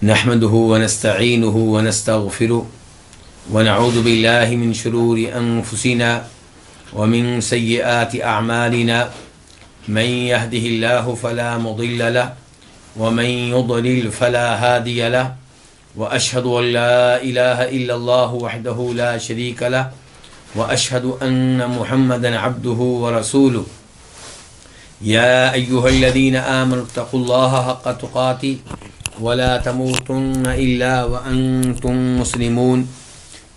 نحمده ونستعينه ونستغفره ونعوذ بالله من شرور أنفسنا ومن سيئات أعمالنا من يهده الله فلا مضل له ومن يضلل فلا هادي له وأشهد أن لا إله إلا الله وحده لا شريك له وأشهد أن محمدا عبده ورسوله يا أيها الذين آمنوا اتقوا الله حق تقاته ولا تموتن إلا وأنتم مسلمون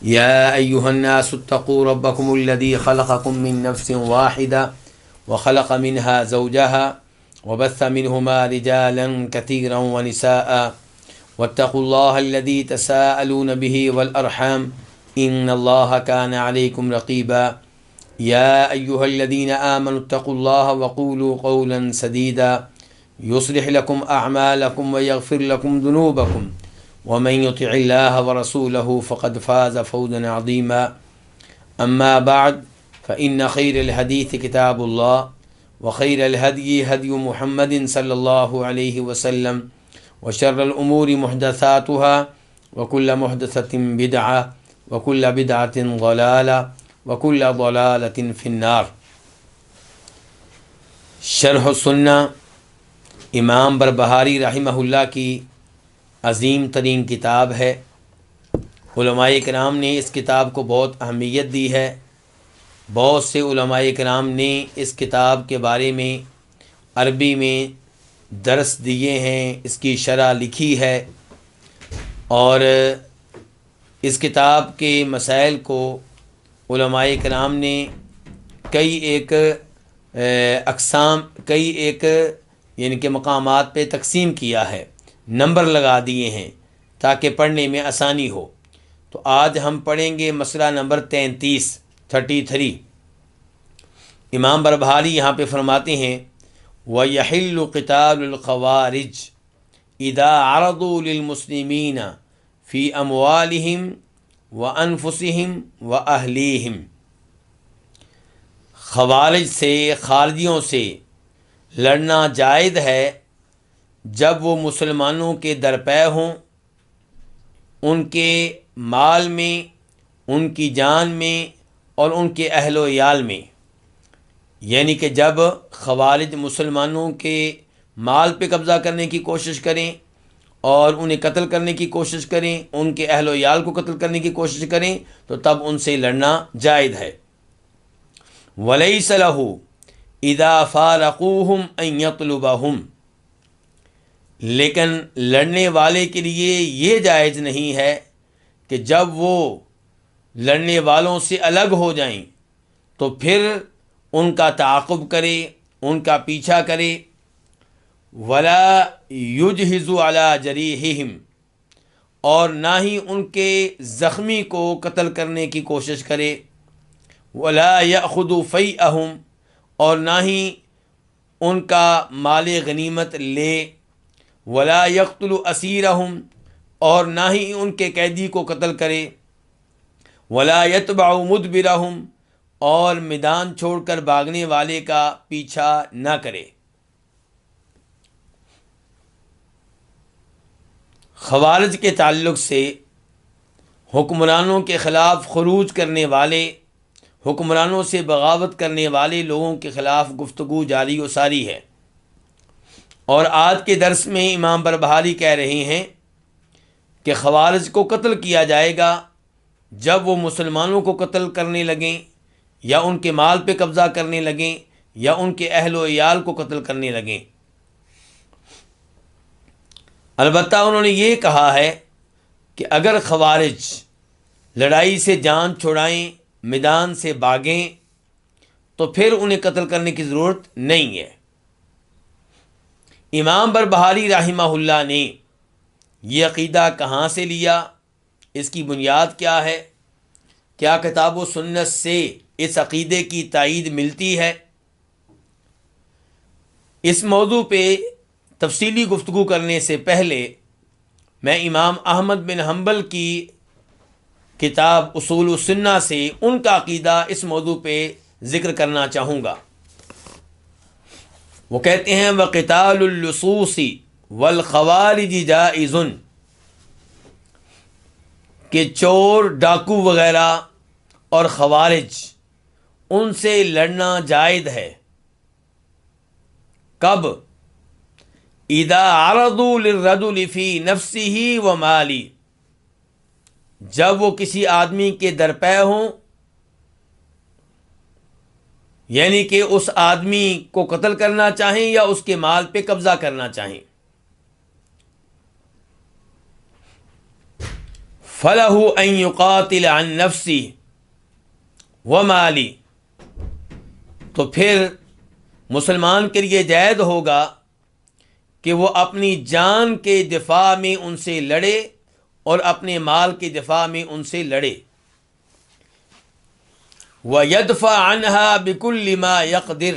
يا أيها الناس اتقوا ربكم الذي خلقكم من نفس واحدة وخلق منها زوجها وبث منهما رجالا كثيرا ونساء واتقوا الله الذي تساءلون به والأرحام إن الله كان عليكم رقيبا يا أيها الذين آمنوا اتقوا الله وقولوا قولا سديدا يصلح لكم أعمالكم ويغفر لكم ذنوبكم ومن يطع الله ورسوله فقد فاز فوزا عظيما أما بعد فإن خير الحديث كتاب الله وخير الهدي هدي محمد صلى الله عليه وسلم وشر الأمور محدثاتها وكل محدثة بدعة وكل بدعة ضلالة وكل ضلالة في النار. شرح السنہ امام بربہاری رحمہ اللہ کی عظیم ترین کتاب ہے. علماء کرام نے اس کتاب کو بہت اہمیت دی ہے. بہت سے علماء کرام نے اس کتاب کے بارے میں عربی میں درس دیے ہیں، اس کی شرح لکھی ہے، اور اس کتاب کے مسائل کو علماء کرام نے کئی ایک یعنی کہ مقامات پہ تقسیم کیا ہے، نمبر لگا دیے ہیں تاکہ پڑھنے میں آسانی ہو. تو آج ہم پڑھیں گے مسئلہ نمبر 33. امام بربہاری یہاں پہ فرماتے ہیں وَيَحِلُّ قِتَالُ الْخَوَارِجِ إِذَا عَرَضُوا لِلْمُسْلِمِينَ فِي أَمْوَالِهِمْ وَأَنفُسِهِمْ وَأَهْلِيهِمْ. خوارج سے، خارجیوں سے لڑنا جائز ہے جب وہ مسلمانوں کے درپے ہوں، ان کے مال میں، ان کی جان میں اور ان کے اہل و عیال میں. یعنی کہ جب خوارج مسلمانوں کے مال پہ قبضہ کرنے کی کوشش کریں اور انہیں قتل کرنے کی کوشش کریں، ان کے اہل و عیال کو قتل کرنے کی کوشش کریں، تو تب ان سے لڑنا جائز ہے. وَلَيْسَ لَهُ اِذَا فَارَقُوهُمْ أَن يَطْلُبَهُمْ. لیکن لڑنے والے کے لیے یہ جائز نہیں ہے کہ جب وہ لڑنے والوں سے الگ ہو جائیں تو پھر ان کا تعاقب کرے، ان کا پیچھا کرے. وَلَا يُجْهِزُ عَلَى جَرِيحِهِمْ. اور نہ ہی ان کے زخمی کو قتل کرنے کی کوشش کرے. وَلَا يَأْخُذُ فَيْئَهُمْ. اور نہ ہی ان کا مال غنیمت لے. وَلَا يَقْتُلُ أَسِيرَهُمْ. اور نہ ہی ان کے قیدی کو قتل کرے. وَلَا يَتْبَعُ مُدْبِرَهُمْ. اور میدان چھوڑ کر بھاگنے والے کا پیچھا نہ کرے. خوارج کے تعلق سے حکمرانوں کے خلاف خروج کرنے والے، حکمرانوں سے بغاوت کرنے والے لوگوں کے خلاف گفتگو جاری و ساری ہے. اور آج کے درس میں امام بربہاری کہہ رہے ہیں کہ خوارج کو قتل کیا جائے گا جب وہ مسلمانوں کو قتل کرنے لگیں، یا ان کے مال پہ قبضہ کرنے لگیں، یا ان کے اہل و عیال کو قتل کرنے لگیں. البتہ انہوں نے یہ کہا ہے کہ اگر خوارج لڑائی سے جان چھڑائیں، میدان سے بھاگیں، تو پھر انہیں قتل کرنے کی ضرورت نہیں ہے. امام بربہاری رحمہ اللہ نے یہ عقیدہ کہاں سے لیا؟ اس کی بنیاد کیا ہے؟ کیا کتاب و سنت سے اس عقیدے کی تائید ملتی ہے؟ اس موضوع پہ تفصیلی گفتگو کرنے سے پہلے میں امام احمد بن حنبل کی کتاب اصول السنہ سے ان کا عقیدہ اس موضوع پہ ذکر کرنا چاہوں گا. وہ کہتے ہیں وَقِتَالُ اللُّصُوصِ والخوارج جائز. کہ چور ڈاکو وغیرہ اور خوارج ان سے لڑنا جائز ہے. کب؟ اذا عرضوا للرجل فی نفسه و مالی، جب وہ کسی آدمی کے درپے ہوں، یعنی کہ اس آدمی کو قتل کرنا چاہیں یا اس کے مال پہ قبضہ کرنا چاہیں. فَلَهُ أَن يُقَاتِلَ عَن نَفْسِهِ وَمَالِهِ، تو پھر مسلمان کے لیے جائز ہوگا کہ وہ اپنی جان کے دفاع میں ان سے لڑے اور اپنے مال کے دفاع میں ان سے لڑے. وَيَدْفَعْ عَنْهَا بِكُلِّ مَا يَقْدِرُ،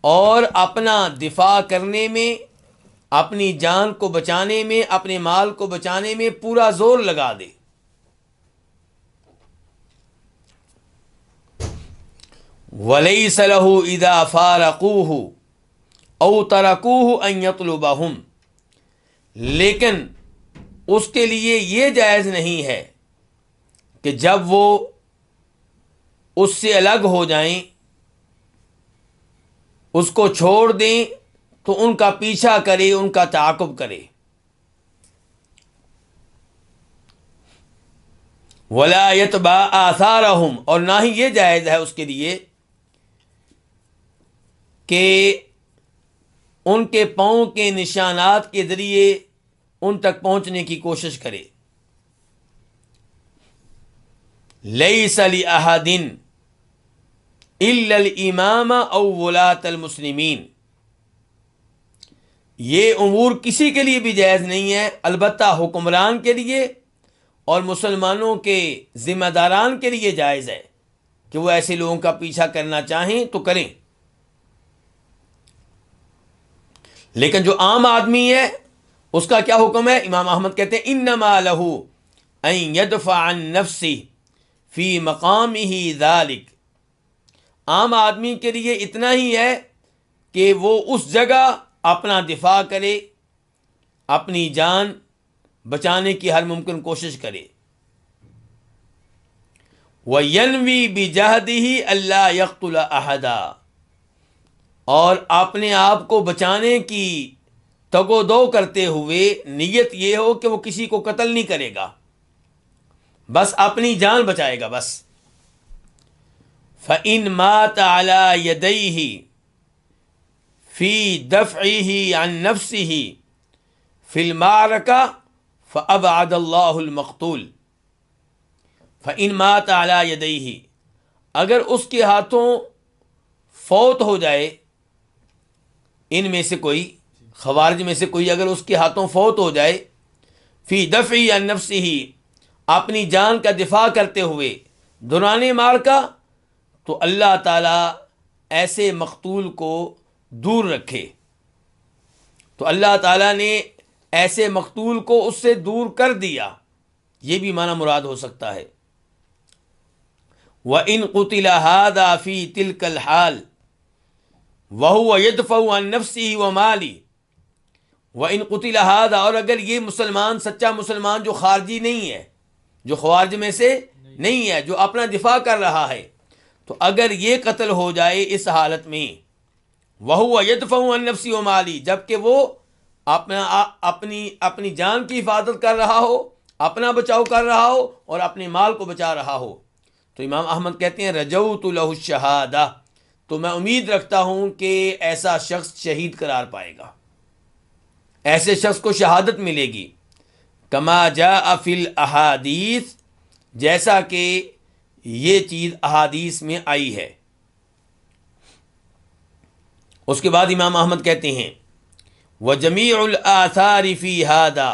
اور اپنا دفاع کرنے میں، اپنی جان کو بچانے میں، اپنے مال کو بچانے میں پورا زور لگا دے. وَلَيْسَ لَهُ إِذَا فَارَقُوهُ أَوْ تَرَكُوهُ أَن يَطْلُبَهُمْ، لیکن اس کے لیے یہ جائز نہیں ہے کہ جب وہ اس سے الگ ہو جائیں، اس کو چھوڑ دیں، تو ان کا پیچھا کرے، ان کا تعاقب کرے. وَلَا يَتْبَعْ آثَارَهُمْ، اور نہ ہی یہ جائز ہے اس کے لیے کہ ان کے پاؤں کے نشانات کے ذریعے ان تک پہنچنے کی کوشش کرے. لَيْسَ لِأَحَدٍ إِلَّا الْإِمَامَ أَوْ وُلَاةَ الْمُسْلِمِينَ، یہ امور کسی کے لیے بھی جائز نہیں ہے، البتہ حکمران کے لیے اور مسلمانوں کے ذمہ داران کے لیے جائز ہے کہ وہ ایسے لوگوں کا پیچھا کرنا چاہیں تو کریں. لیکن جو عام آدمی ہے اس کا کیا حکم ہے؟ امام احمد کہتے ہیں انما لہ ان یدفع عن نفسہ فی مقامہ ذالک، عام آدمی کے لیے اتنا ہی ہے کہ وہ اس جگہ اپنا دفاع کرے، اپنی جان بچانے کی ہر ممکن کوشش کرے. وَيَنْوِي بِجَهْدِهِ أَلَّا يَقْتُلَ أَحَدًا، اور اپنے آپ کو بچانے کی تگ و دو کرتے ہوئے نیت یہ ہو کہ وہ کسی کو قتل نہیں کرے گا، بس اپنی جان بچائے گا بس. فَإِن مَاتَ عَلَى يَدَيْهِ فِي دَفْعِهِ عَن نَفْسِهِ فِي الْمَعْرَكَةِ فَأَبْعَدَ اللَّهُ الْمَقْتُولَ. فَإِن مَاتَ عَلَى يَدَيْهِ، اگر اس کے ہاتھوں فوت ہو جائے، ان میں سے کوئی، خوارج میں سے کوئی اگر اس کے ہاتھوں فوت ہو جائے، فی دفعی عن نفسہ، اپنی جان کا دفاع کرتے ہوئے دوران معرکہ، تو اللہ تعالیٰ ایسے مقتول کو دور رکھے. تو اللہ تعالیٰ نے ایسے مقتول کو اس سے دور کر دیا، یہ بھی معنی مراد ہو سکتا ہے. وَإِن قُتِلَ هَذَا فِي تِلْكَ الْحَالِ وَهُوَ يَدْفَعُ عَن نَفْسِهِ وَمَالِهِ. وَإِن قُتِلَ هَذَا، اور اگر یہ مسلمان، سچا مسلمان جو خارجی نہیں ہے، جو خوارج میں سے نہیں ہے، جو اپنا دفاع کر رہا ہے، تو اگر یہ قتل ہو جائے اس حالت میں، وَهُوَ يَدْفَعُ عَن نَفْسِهِ وَمَالِهِ، جبکہ وہ اپنی جان کی حفاظت کر رہا ہو، اپنا بچاؤ کر رہا ہو اور اپنے مال کو بچا رہا ہو، تو امام احمد کہتے ہیں رجوت لہ الشہادہ، تو میں امید رکھتا ہوں کہ ایسا شخص شہید قرار پائے گا، ایسے شخص کو شہادت ملے گی. کما جاء فی الاحادیث، جیسا کہ یہ چیز احادیث میں آئی ہے. اس کے بعد امام احمد کہتے ہیں وَجَمِيعُ الْآثَارِ فِي هَذَا،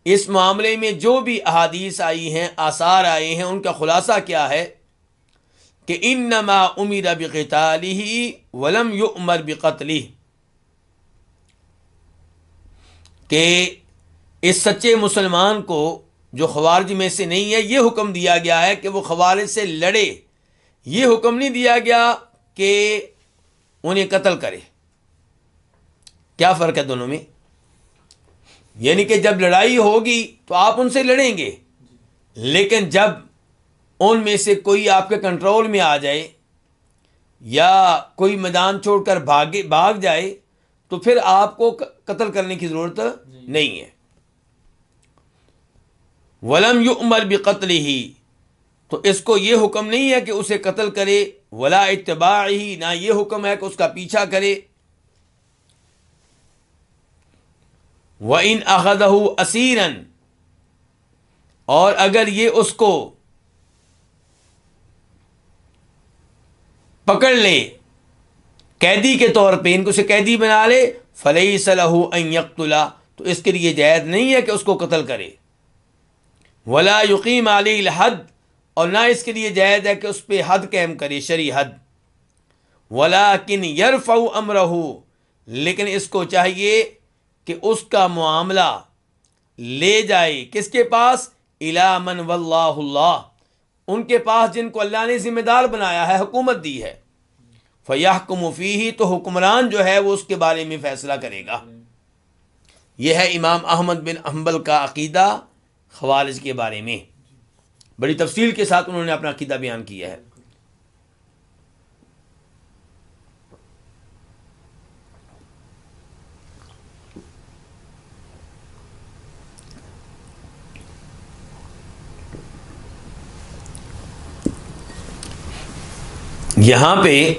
اس معاملے میں جو بھی احادیث آئی ہیں، آثار آئے ہیں، ان کا خلاصہ کیا ہے کہ انما امر بقتالہ ولم یؤمر بقتلہ، کہ اس سچے مسلمان کو جو خوارج میں سے نہیں ہے، یہ حکم دیا گیا ہے کہ وہ خوارج سے لڑے، یہ حکم نہیں دیا گیا کہ انہیں قتل کرے. کیا فرق ہے دونوں میں؟ یعنی کہ جب لڑائی ہوگی تو آپ ان سے لڑیں گے، لیکن جب ان میں سے کوئی آپ کے کنٹرول میں آ جائے یا کوئی میدان چھوڑ کر بھاگ جائے تو پھر آپ کو قتل کرنے کی ضرورت نہیں ہے. ولم یؤمر بقتلہ، تو اس کو یہ حکم نہیں ہے کہ اسے قتل کرے، ولا اتباعہ، نہ یہ حکم ہے کہ اس کا پیچھا کرے. وَإِنْ أَخَذَهُ أَسِيرًا، اور اگر یہ اس کو پکڑ لے قیدی کے طور پہ، ان کو اسے قیدی بنا لے، فَلَيْسَ لَهُ أَن يَقْتُلَ، تو اس کے لیے جائز نہیں ہے کہ اس کو قتل کرے. وَلَا يُقِيمَ عَلَيْهِ الْحَدَّ، اور نہ اس کے لیے جائز ہے کہ اس پہ حد قائم کرے، شرعی حد. وَلَكِنْ يَرْفَعُ أَمْرَهُ، لیکن اس کو چاہیے کہ اس کا معاملہ لے جائے کس کے پاس؟ إِلَى مَنْ وَاللَّهُ اللَّهُ، ان کے پاس جن کو اللہ نے ذمہ دار بنایا ہے، حکومت دی ہے. فَيَحْكُمُ فِيهِ، تو حکمران جو ہے وہ اس کے بارے میں فیصلہ کرے گا. یہ ہے امام احمد بن حنبل کا عقیدہ خوارج کے بارے میں. بڑی تفصیل کے ساتھ انہوں نے اپنا عقیدہ بیان کیا ہے. یہاں پہ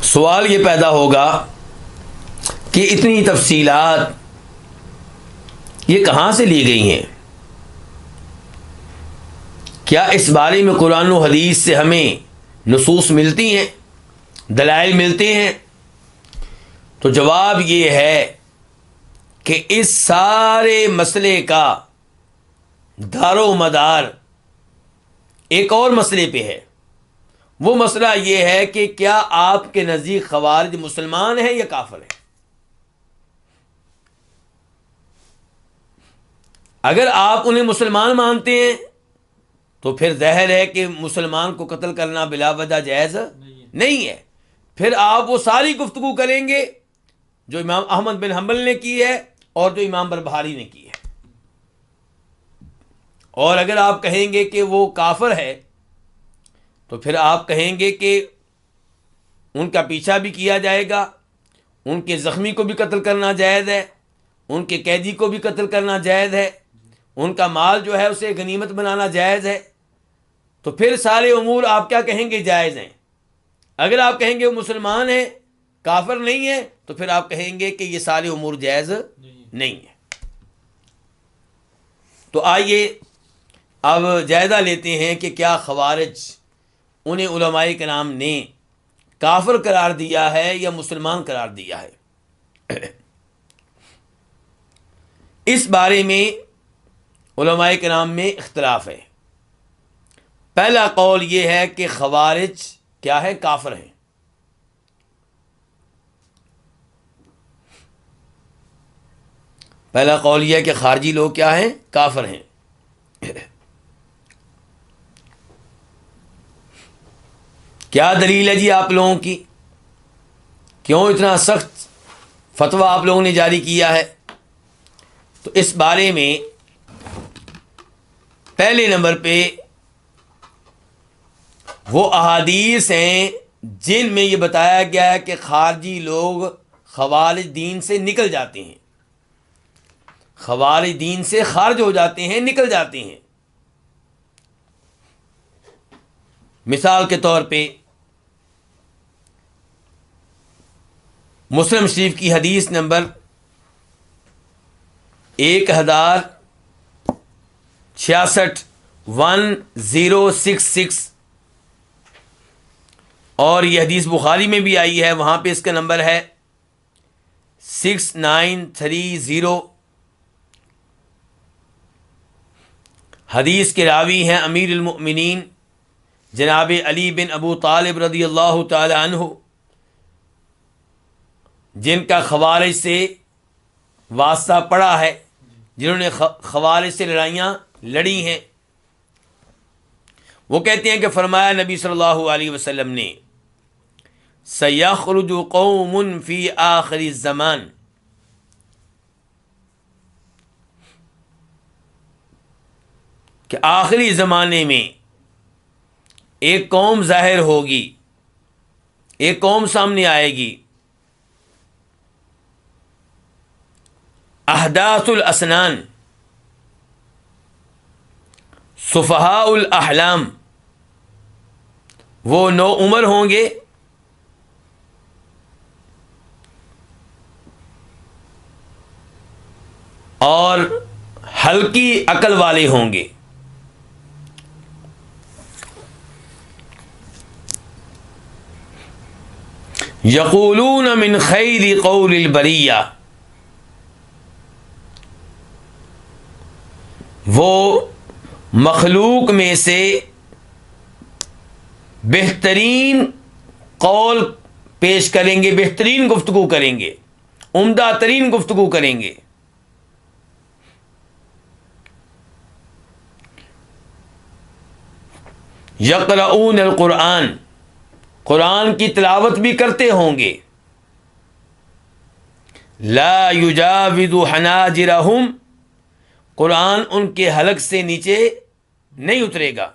سوال یہ پیدا ہوگا کہ اتنی تفصیلات یہ کہاں سے لی گئی ہیں؟ کیا اس بارے میں قرآن و حدیث سے ہمیں نصوص ملتی ہیں، دلائل ملتے ہیں؟ تو جواب یہ ہے کہ اس سارے مسئلے کا دار و مدار ایک اور مسئلے پہ ہے. وہ مسئلہ یہ ہے کہ کیا آپ کے نزدیک خوارج مسلمان ہیں یا کافر ہیں؟ اگر آپ انہیں مسلمان مانتے ہیں تو پھر ظاہر ہے کہ مسلمان کو قتل کرنا بلا وجہ جائز نہیں ہے. پھر آپ وہ ساری گفتگو کریں گے جو امام احمد بن حنبل نے کی ہے اور جو امام بربہاری نے کی ہے. اور اگر آپ کہیں گے کہ وہ کافر ہے تو پھر آپ کہیں گے کہ ان کا پیچھا بھی کیا جائے گا، ان کے زخمی کو بھی قتل کرنا جائز ہے، ان کے قیدی کو بھی قتل کرنا جائز ہے، ان کا مال جو ہے اسے غنیمت بنانا جائز ہے. تو پھر سارے امور آپ کیا کہیں گے؟ جائز ہیں. اگر آپ کہیں گے وہ مسلمان ہیں، کافر نہیں ہے، تو پھر آپ کہیں گے کہ یہ سارے امور جائز نہیں ہیں. تو آئیے اب جائزہ لیتے ہیں کہ کیا خوارج انہیں علماء کرام نے کافر قرار دیا ہے یا مسلمان قرار دیا ہے؟ اس بارے میں علماء کرام میں اختلاف ہے. پہلا قول یہ ہے کہ خوارج کیا ہے؟ کافر ہیں. پہلا قول یہ ہے کہ خارجی لوگ کیا ہیں؟ کافر ہیں. کیا دلیل ہے جی آپ لوگوں کی؟ کیوں اتنا سخت فتویٰ آپ لوگوں نے جاری کیا ہے؟ تو اس بارے میں پہلے نمبر پہ وہ احادیث ہیں جن میں یہ بتایا گیا ہے کہ خارجی لوگ خوارج دین سے نکل جاتے ہیں، خوارج دین سے خارج ہو جاتے ہیں، نکل جاتے ہیں. مثال کے طور پہ مسلم شریف کی حدیث نمبر 1066 اور یہ حدیث بخاری میں بھی آئی ہے، وہاں پہ اس کا نمبر ہے 6930. حدیث کے راوی ہیں امیر المؤمنین جناب علی بن ابو طالب رضی اللہ تعالی عنہ، جن کا خوارج سے واسطہ پڑا ہے، جنہوں نے خوارج سے لڑائیاں لڑی ہیں. وہ کہتے ہیں کہ فرمایا نبی صلی اللہ علیہ وسلم نے، سَيَخْرُجُ قَوْمٌ فِي آخِرِ الزَّمَانِ، کہ آخری زمانے میں ایک قوم ظاہر ہوگی، ایک قوم سامنے آئے گی، احداث الاسنان، سفہاء الاحلام، وہ نو عمر ہوں گے اور ہلکی عقل والے ہوں گے۔ یقولون من خیر قول البریہ، وہ مخلوق میں سے بہترین قول پیش کریں گے، بہترین گفتگو کریں گے، عمدہ ترین گفتگو کریں گے۔ یقرؤون القرآن، قرآن کی تلاوت بھی کرتے ہوں گے۔ لا یجاوز حناجرہم، قرآن ان کے حلق سے نیچے نہیں اترے گا۔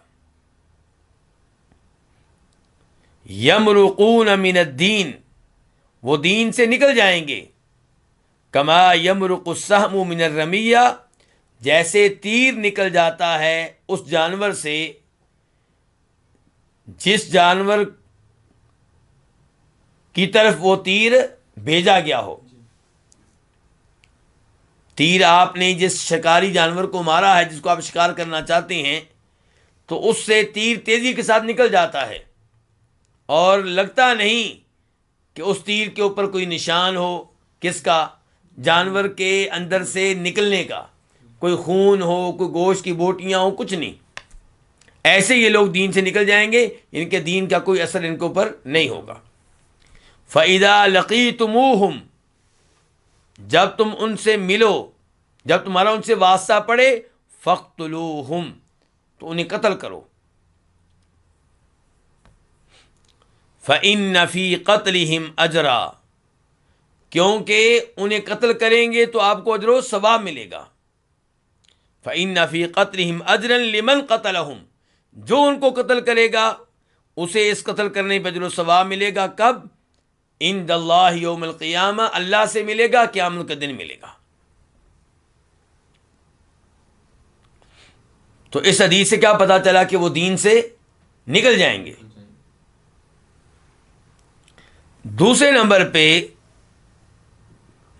یمرقون من الدین، وہ دین سے نکل جائیں گے۔ کما یمرق السہم من الرمیہ، جیسے تیر نکل جاتا ہے اس جانور سے جس جانور کی طرف وہ تیر بھیجا گیا ہو۔ تیر آپ نے جس شکاری جانور کو مارا ہے، جس کو آپ شکار کرنا چاہتے ہیں، تو اس سے تیر تیزی کے ساتھ نکل جاتا ہے اور لگتا نہیں کہ اس تیر کے اوپر کوئی نشان ہو، کس کا؟ جانور کے اندر سے نکلنے کا، کوئی خون ہو، کوئی گوشت کی بوٹیاں ہوں، کچھ نہیں۔ ایسے یہ لوگ دین سے نکل جائیں گے، ان کے دین کا کوئی اثر ان کے اوپر نہیں ہوگا۔ فَإِذَا لَقِيتُمُوهُمْ، جب تم ان سے ملو، جب تمہارا ان سے واسطہ پڑے، فَاقْتُلُوهُمْ، تو انہیں قتل کرو۔ فَإِنَّ فِي قَتْلِهِمْ أَجْرًا، کیونکہ انہیں قتل کریں گے تو آپ کو اجر و ثواب ملے گا۔ فَإِنَّ فِي قَتْلِهِمْ أَجْرًا لِمَنْ قَتَلَهُمْ، جو ان کو قتل کرے گا اسے اس قتل کرنے پہ اجر و ثواب ملے گا۔ کب؟ عند اللہ یوم القیامہ، اللہ سے ملے گا، قیامت کے دن ملے گا۔ تو اس حدیث سے کیا پتا چلا کہ وہ دین سے نکل جائیں گے۔ دوسرے نمبر پہ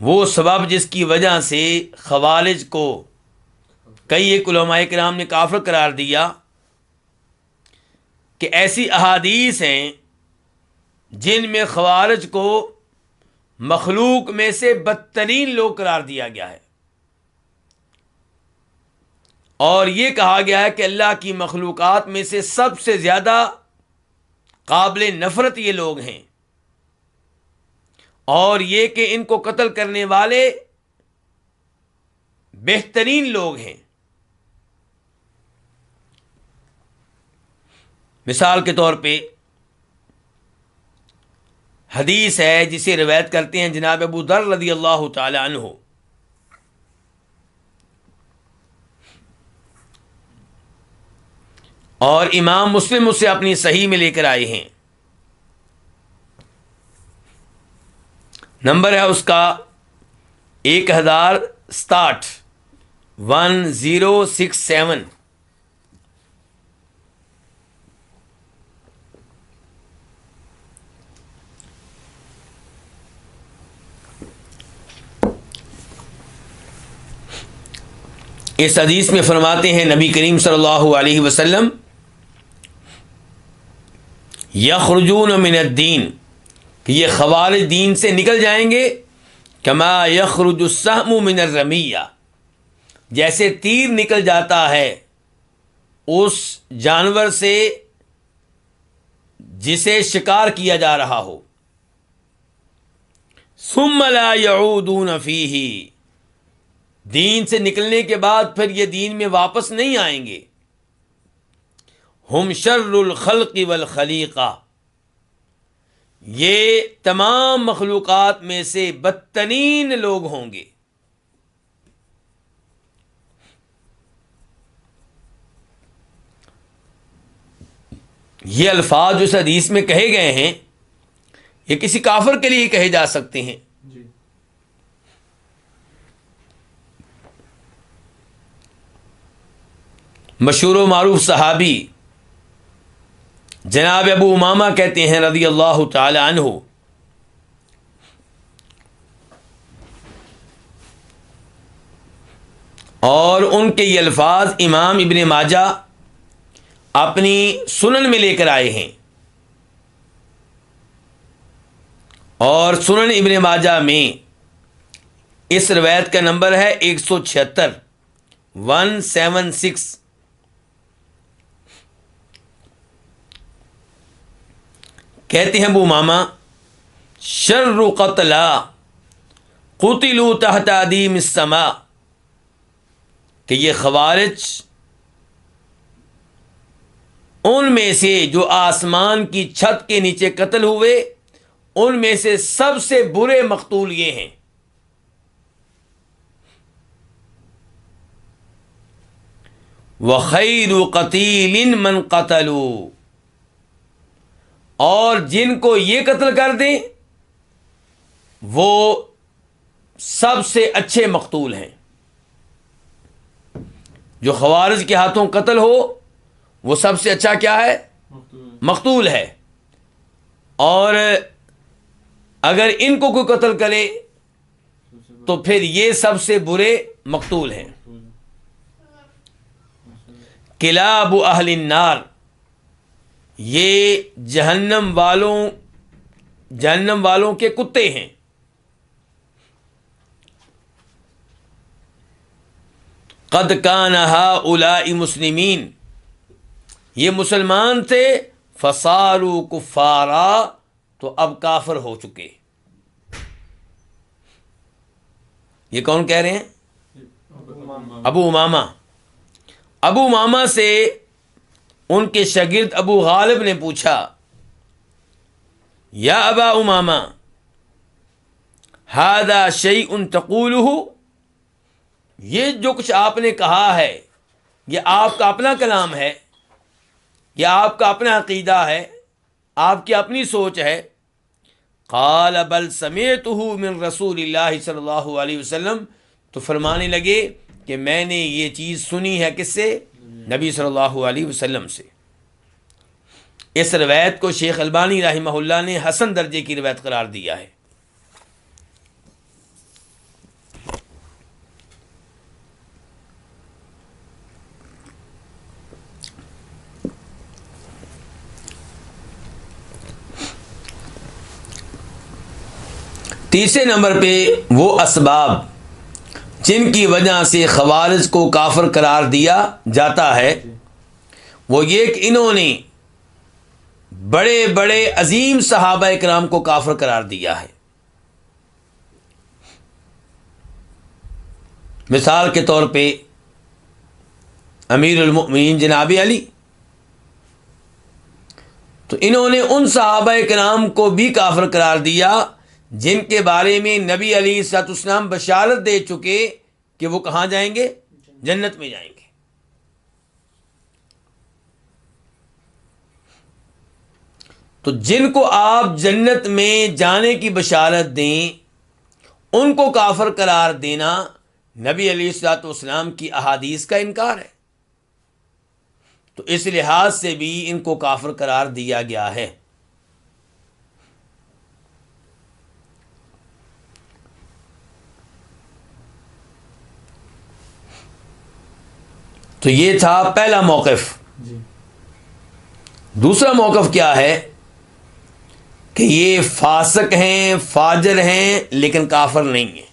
وہ سبب جس کی وجہ سے خوارج کو کئی ایک علماء کرام نے کافر قرار دیا، کہ ایسی احادیث ہیں جن میں خوارج کو مخلوق میں سے بدترین لوگ قرار دیا گیا ہے، اور یہ کہا گیا ہے کہ اللہ کی مخلوقات میں سے سب سے زیادہ قابل نفرت یہ لوگ ہیں، اور یہ کہ ان کو قتل کرنے والے بہترین لوگ ہیں۔ مثال کے طور پہ حدیث ہے جسے روایت کرتے ہیں جناب ابو ذر رضی اللہ تعالی عنہ، اور امام مسلم اسے اپنی صحیح میں لے کر آئے ہیں۔ نمبر ہے اس کا 1067، 1067۔ اس حدیث میں فرماتے ہیں نبی کریم صلی اللہ علیہ وسلم، یخرجون من الدین، کہ یہ خوارج دین سے نکل جائیں گے، کما یخرج السہم من الرمیہ، جیسے تیر نکل جاتا ہے اس جانور سے جسے شکار کیا جا رہا ہو۔ ثم لا یعودون فیہ، دین سے نکلنے کے بعد پھر یہ دین میں واپس نہیں آئیں گے۔ ہم شر الخلق والخلیقہ، یہ تمام مخلوقات میں سے بدترین لوگ ہوں گے۔ یہ الفاظ جو اس حدیث میں کہے گئے ہیں یہ کسی کافر کے لیے کہے جا سکتے ہیں. مشہور و معروف صحابی جناب ابو امامہ کہتے ہیں رضی اللہ تعالی عنہ، اور ان کے یہ الفاظ امام ابن ماجہ اپنی سنن میں لے کر آئے ہیں، اور سنن ابن ماجہ میں اس روایت کا نمبر ہے 176 176. کہتے ہیں ابو امامہ شر قتلا قتلوا تحت ادیم السماء، کہ یہ خوارج ان میں سے جو آسمان کی چھت کے نیچے قتل ہوئے ان میں سے سب سے برے مقتول یہ ہیں. وَخَيْرُ قَتِيلٍ مَنْ قَتَلُوا، اور جن کو یہ قتل کر دیں وہ سب سے اچھے مقتول ہیں. جو خوارج کے ہاتھوں قتل ہو وہ سب سے اچھا کیا ہے؟ مقتول ہے. اور اگر ان کو کوئی قتل کرے تو پھر یہ سب سے برے مقتول ہیں. کلاب اہل النار، یہ جہنم والوں کے کتے ہیں. قد کان ہؤلاء مسلمین، یہ مسلمان تھے، فصاروا کفارا، تو اب کافر ہو چکے. یہ کون کہہ رہے ہیں؟ ابو امامہ. ابو امامہ سے ان کے شاگرد ابو غالب نے پوچھا، یا ابا امامہ ھذا شیء تقولہ، یہ جو کچھ آپ نے کہا ہے یہ آپ کا اپنا کلام ہے، یہ آپ کا اپنا عقیدہ ہے، آپ کی اپنی سوچ ہے. قال بل سمعتہ من رسول اللہ صلی اللہ علیہ وسلم، تو فرمانے لگے کہ میں نے یہ چیز سنی ہے کس سے؟ نبی صلی اللہ علیہ وسلم سے. اس روایت کو شیخ البانی رحمہ اللہ نے حسن درجے کی روایت قرار دیا ہے. تیسرے نمبر پہ وہ اسباب جن کی وجہ سے خوارج کو کافر قرار دیا جاتا ہے، وہ یہ کہ انہوں نے بڑے بڑے عظیم صحابہ کرام کو کافر قرار دیا ہے. مثال کے طور پہ امیر المؤمنین جناب علی، تو انہوں نے ان صحابہ کرام کو بھی کافر قرار دیا جن کے بارے میں نبی علیہ الصلوۃ والسلام بشارت دے چکے کہ وہ کہاں جائیں گے؟ جنت میں جائیں گے. تو جن کو آپ جنت میں جانے کی بشارت دیں ان کو کافر قرار دینا نبی علیہ الصلوۃ والسلام کی احادیث کا انکار ہے. تو اس لحاظ سے بھی ان کو کافر قرار دیا گیا ہے. تو یہ تھا پہلا موقف. دوسرا موقف کیا ہے کہ یہ فاسق ہیں، فاجر ہیں، لیکن کافر نہیں ہیں.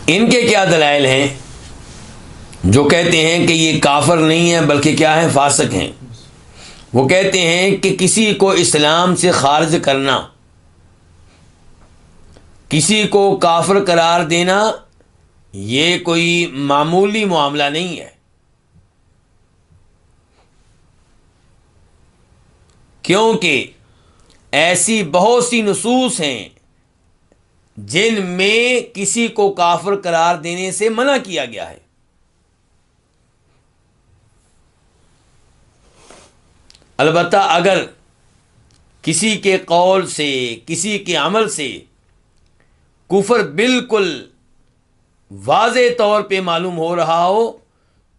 ان کے کیا دلائل ہیں جو کہتے ہیں کہ یہ کافر نہیں ہے بلکہ کیا ہے؟ فاسق ہیں. وہ کہتے ہیں کہ کسی کو اسلام سے خارج کرنا، کسی کو کافر قرار دینا، یہ کوئی معمولی معاملہ نہیں ہے، کیونکہ ایسی بہت سی نصوص ہیں جن میں کسی کو کافر قرار دینے سے منع کیا گیا ہے۔ البتہ اگر کسی کے قول سے، کسی کے عمل سے کفر بالکل واضح طور پہ معلوم ہو رہا ہو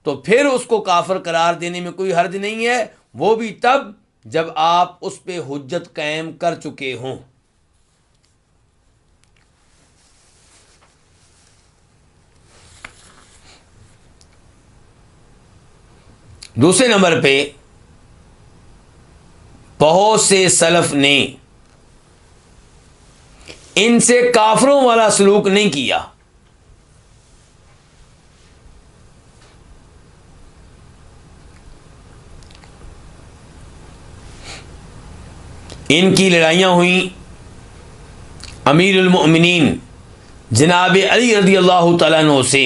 تو پھر اس کو کافر قرار دینے میں کوئی حرج نہیں ہے، وہ بھی تب جب آپ اس پہ حجت قائم کر چکے ہوں۔ دوسرے نمبر پہ بہت سے سلف نے ان سے کافروں والا سلوک نہیں کیا۔ ان کی لڑائیاں ہوئیں امیر المؤمنین جناب علی رضی اللہ تعالیٰ عنہ سے،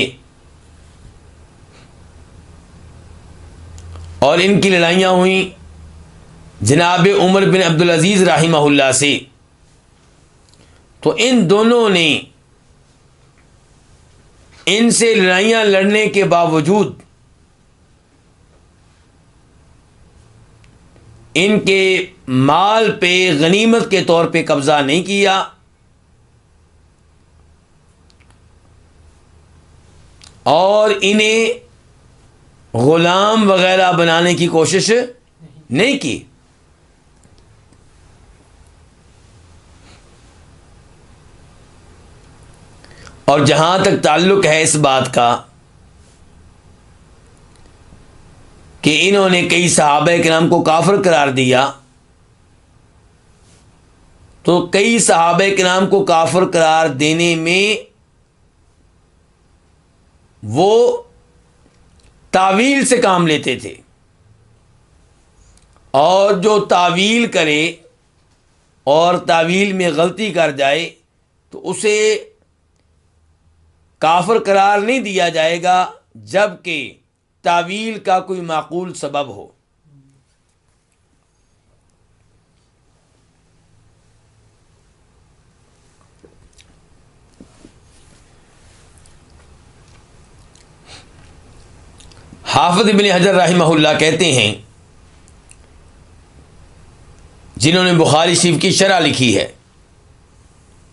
اور ان کی لڑائیاں ہوئیں جناب عمر بن عبدالعزیز رحمہ اللہ سے۔ تو ان دونوں نے ان سے لڑائیاں لڑنے کے باوجود ان کے مال پہ غنیمت کے طور پہ قبضہ نہیں کیا، اور انہیں غلام وغیرہ بنانے کی کوشش نہیں کی۔ اور جہاں تک تعلق ہے اس بات کا کہ انہوں نے کئی صحابہ کرام کو کافر قرار دیا، تو کئی صحابہ کرام کو کافر قرار دینے میں وہ تاویل سے کام لیتے تھے، اور جو تاویل کرے اور تاویل میں غلطی کر جائے تو اسے کافر قرار نہیں دیا جائے گا جبکہ تاویل کا کوئی معقول سبب ہو۔ حافظ ابن حجر رحمہ اللہ کہتے ہیں، جنہوں نے بخاری شریف کی شرح لکھی ہے،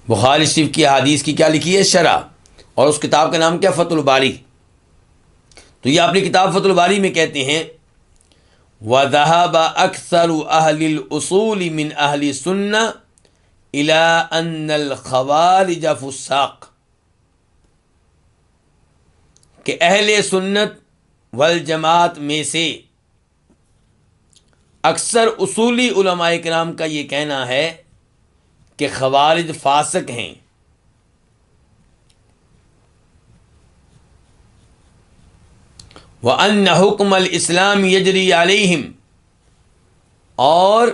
بخاری شریف کی احادیث کی کیا لکھی ہے؟ شرح، اور اس کتاب کا نام کیا؟ فتح الباری۔ تو یہ اپنی کتاب فتح الباری میں کہتے ہیں وَذَهَبَ أَكْثَرُ أَهْلِ الْأُصُولِ مِنْ أَهْلِ السُّنَّةِ إِلَىٰ أَنَّ الْخَوَارِجَ فُسَاقٌ، کہ اہل سنت والجماعت میں سے اکثر اصولی علماء کرام کا یہ کہنا ہے کہ خوارج فاسق ہیں۔ وَأَنَّ حُكْمَ الْإِسْلَامِ يَجْرِي عَلَيْهِمْ، اور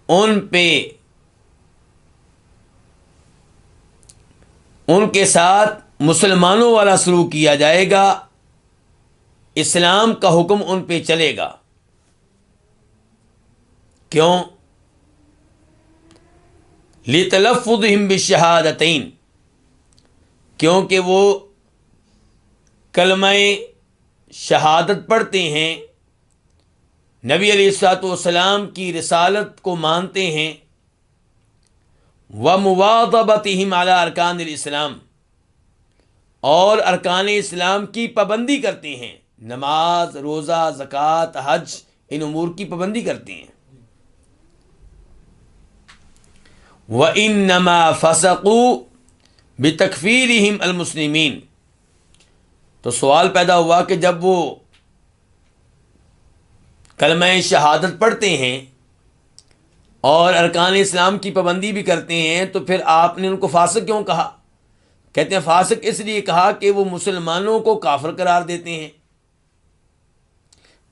ان پہ ان کے ساتھ مسلمانوں والا سلوک کیا جائے گا، اسلام کا حکم ان پہ چلے گا۔ کیوں؟ لِتَلَفُّظِهِمْ بِالشَّهَادَتَيْن، کیونکہ وہ کلمہ شہادت پڑھتے ہیں، نبی علیہ الصلوۃ والسلام کی رسالت کو مانتے ہیں، وَمُوَاظَبَتِهِمْ عَلَىٰ أَرْكَانِ الْإِسْلَامِ، اور ارکان اسلام کی پابندی کرتے ہیں، نماز، روزہ، زکوٰۃ، حج، ان امور کی پابندی کرتے ہیں۔ وَإِنَّمَا فَسَقُوا بِتَكْفِيرِهِمْ الْمُسْلِمِينَ، تو سوال پیدا ہوا کہ جب وہ کلمہ شہادت پڑھتے ہیں اور ارکان اسلام کی پابندی بھی کرتے ہیں تو پھر آپ نے ان کو فاسق کیوں کہا؟ کہتے ہیں فاسق اس لیے کہا کہ وہ مسلمانوں کو کافر قرار دیتے ہیں،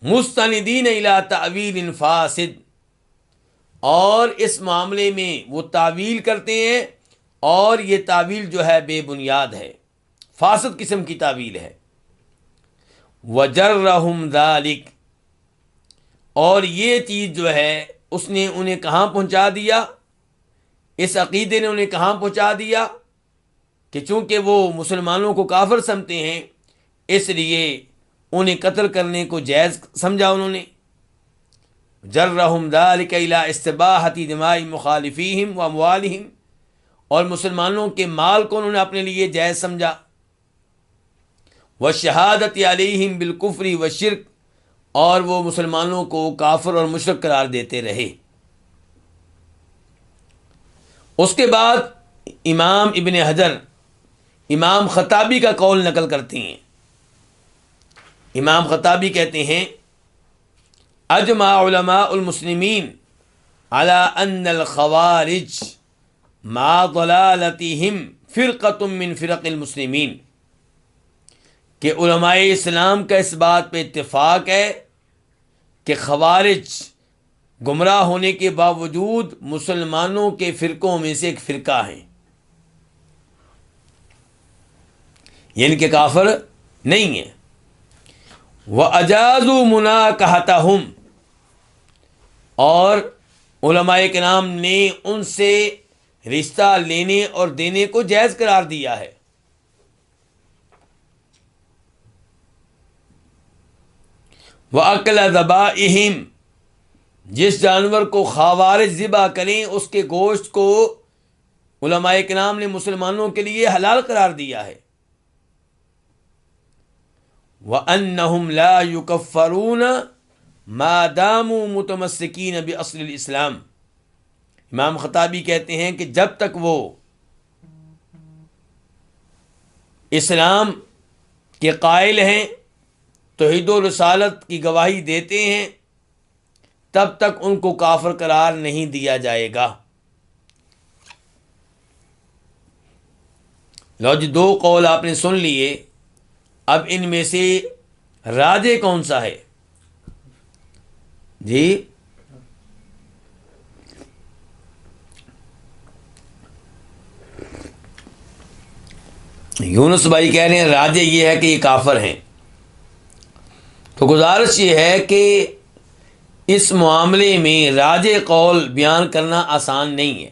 مستندین الی تعویل فاسد، اور اس معاملے میں وہ تعویل کرتے ہیں اور یہ تعویل جو ہے بے بنیاد ہے، فاسد قسم کی تعویل ہے۔ وَجَرَّهُمْ ذَلِكَ، اور یہ چیز جو ہے اس نے انہیں کہاں پہنچا دیا، اس عقیدے نے انہیں کہاں پہنچا دیا کہ چونکہ وہ مسلمانوں کو کافر سمجھتے ہیں اس لیے انہیں قتل کرنے کو جائز سمجھا انہوں نے۔ جرہم ذالک الی استباحۃ دماء مخالفیہم و اموالہم، اور مسلمانوں کے مال کو انہوں نے اپنے لیے جائز سمجھا۔ والشہادۃ علیہم بالکفر والشرک، اور وہ مسلمانوں کو کافر اور مشرک قرار دیتے رہے۔ اس کے بعد امام ابن حجر امام خطابی کا قول نقل کرتے ہیں۔ امام خطابی کہتے ہیں اجمع علماء المسلمین على ان الخوارج مع ضلالتهم فرقۃ من فرق المسلمین، کہ علماء اسلام کا اس بات پہ اتفاق ہے کہ خوارج گمراہ ہونے کے باوجود مسلمانوں کے فرقوں میں سے ایک فرقہ ہیں، یعنی کہ کافر نہیں ہیں۔ وَأَجَازُوا مُنَاكَحَتَهُمْ، اور علماء کرام نے ان سے رشتہ لینے اور دینے کو جائز قرار دیا ہے۔ وَأَكْلَ ذَبَائِهِمْ، جس جانور کو خوارج ذبح کریں اس کے گوشت کو علماء کرام نے مسلمانوں کے لیے حلال قرار دیا ہے۔ وَأَنَّهُمْ لَا يُكَفَّرُونَ مَا دَامُوا مُتَمَسِّكِينَ بِأَصْلِ الْإِسْلَامِ، امام خطابی کہتے ہیں کہ جب تک وہ اسلام کے قائل ہیں، توحید و رسالت کی گواہی دیتے ہیں، تب تک ان کو کافر قرار نہیں دیا جائے گا۔ لو جی، دو قول آپ نے سن لیے، اب ان میں سے راجح کون سا ہے؟ جی یونس بھائی کہہ رہے ہیں راجح یہ ہے کہ یہ کافر ہیں۔ تو گزارش یہ ہے کہ اس معاملے میں راجح قول بیان کرنا آسان نہیں ہے۔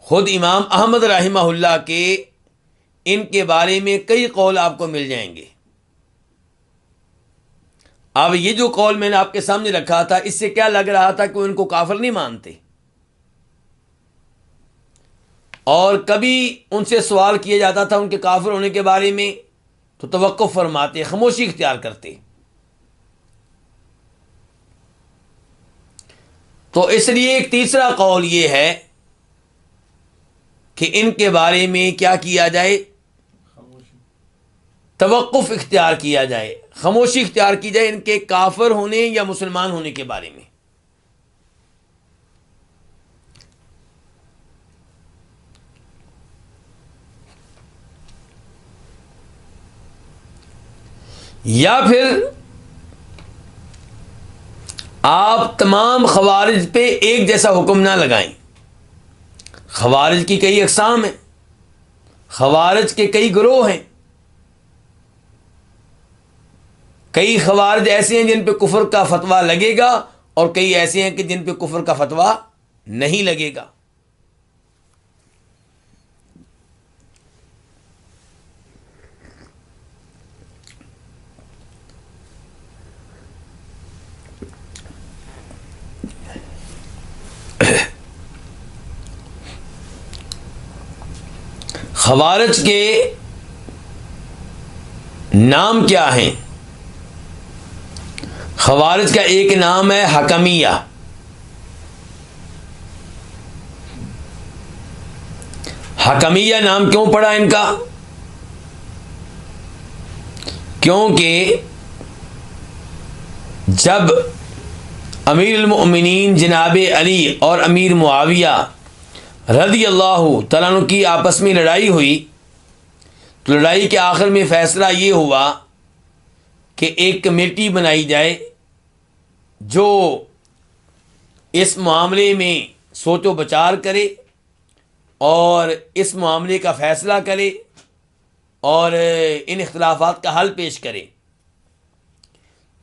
خود امام احمد رحمہ اللہ کے ان کے بارے میں کئی قول آپ کو مل جائیں گے۔ اب یہ جو قول میں نے آپ کے سامنے رکھا تھا، اس سے کیا لگ رہا تھا کہ وہ ان کو کافر نہیں مانتے، اور کبھی ان سے سوال کیا جاتا تھا ان کے کافر ہونے کے بارے میں تو توقف فرماتے، خاموشی اختیار کرتے۔ تو اس لیے ایک تیسرا قول یہ ہے کہ ان کے بارے میں کیا کیا جائے، توقف اختیار کیا جائے، خاموشی اختیار کی جائے ان کے کافر ہونے یا مسلمان ہونے کے بارے میں۔ یا پھر آپ تمام خوارج پہ ایک جیسا حکم نہ لگائیں۔ خوارج کی کئی اقسام ہیں، خوارج کے کئی گروہ ہیں، کئی خوارج ایسے ہیں جن پہ کفر کا فتویٰ لگے گا، اور کئی ایسے ہیں کہ جن پہ کفر کا فتویٰ نہیں لگے گا۔ خوارج کے نام کیا ہیں؟ خوارج کا ایک نام ہے حکمیہ۔ حکمیہ نام کیوں پڑا ان کا؟ کیونکہ جب امیر المؤمنین جناب علی اور امیر معاویہ رضی اللہ تعالیٰ عنہ کی آپس میں لڑائی ہوئی، تو لڑائی کے آخر میں فیصلہ یہ ہوا کہ ایک کمیٹی بنائی جائے جو اس معاملے میں سوچ و بچار کرے اور اس معاملے کا فیصلہ کرے اور ان اختلافات کا حل پیش کرے،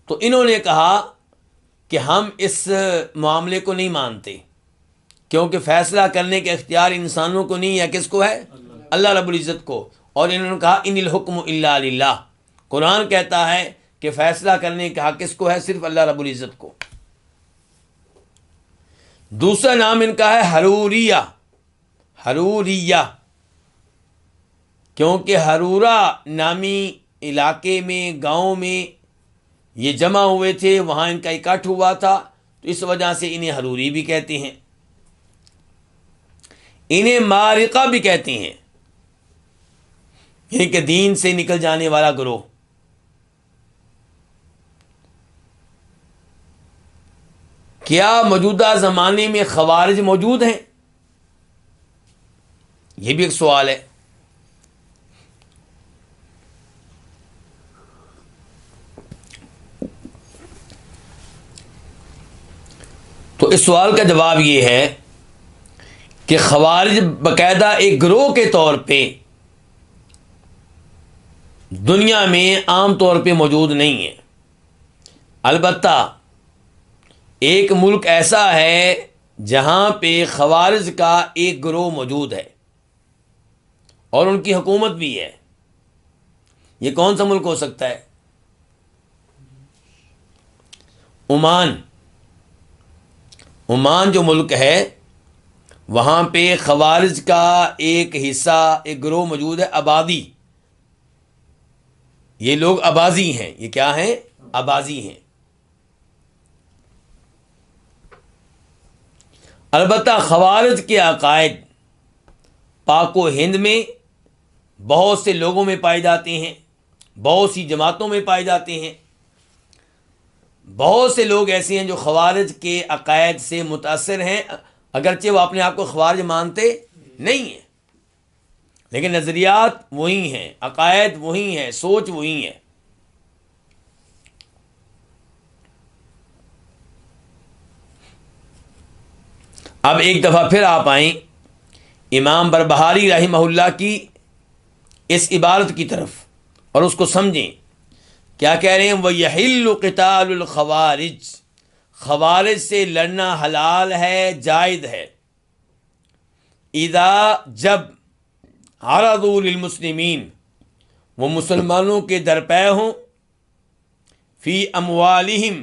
تو انہوں نے کہا کہ ہم اس معاملے کو نہیں مانتے، کیونکہ فیصلہ کرنے کا اختیار انسانوں کو نہیں ہے، کس کو ہے؟ اللہ رب العزت کو۔ اور انہوں نے کہا ان الحکم الا للہ، قرآن کہتا ہے کہ فیصلہ کرنے کا حق کس کو ہے؟ صرف اللہ رب العزت کو۔ دوسرا نام ان کا ہے حروریہ، حروریہ، کیونکہ حرورہ نامی علاقے میں، گاؤں میں یہ جمع ہوئے تھے، وہاں ان کا اکٹھ ہوا تھا، تو اس وجہ سے انہیں حروری بھی کہتے ہیں، انہیں مارقہ بھی کہتے ہیں، یعنی کہ دین سے نکل جانے والا گروہ۔ کیا موجودہ زمانے میں خوارج موجود ہیں؟ یہ بھی ایک سوال ہے۔ تو اس سوال کا جواب یہ ہے کہ خوارج باقاعدہ ایک گروہ کے طور پہ دنیا میں عام طور پہ موجود نہیں ہے، البتہ ایک ملک ایسا ہے جہاں پہ خوارج کا ایک گروہ موجود ہے اور ان کی حکومت بھی ہے۔ یہ کون سا ملک ہو سکتا ہے؟ عمان۔ عمان جو ملک ہے وہاں پہ خوارج کا ایک حصہ، ایک گروہ موجود ہے، آبادی۔ یہ لوگ اباضی ہیں۔ یہ کیا ہیں؟ اباضی ہیں۔ البتہ خوارج کے عقائد پاک و ہند میں بہت سے لوگوں میں پائے جاتے ہیں، بہت سی جماعتوں میں پائے جاتے ہیں۔ بہت سے لوگ ایسے ہیں جو خوارج کے عقائد سے متاثر ہیں، اگرچہ وہ اپنے آپ کو خوارج مانتے نہیں ہیں، لیکن نظریات وہی ہیں، عقائد وہی ہیں، سوچ وہی ہے۔ اب ایک دفعہ پھر آپ آئیں امام بربہاری رحمہ اللہ کی اس عبارت کی طرف اور اس کو سمجھیں۔ کیا کہہ رہے ہیں؟ وَيَحِلُّ قِتَالُ الْخَوَارِجِ، خوارج سے لڑنا حلال ہے، جائز ہے۔ اذا، جب، عرضوا للمسلمین، وہ مسلمانوں کے درپے ہوں، فی اموالہم،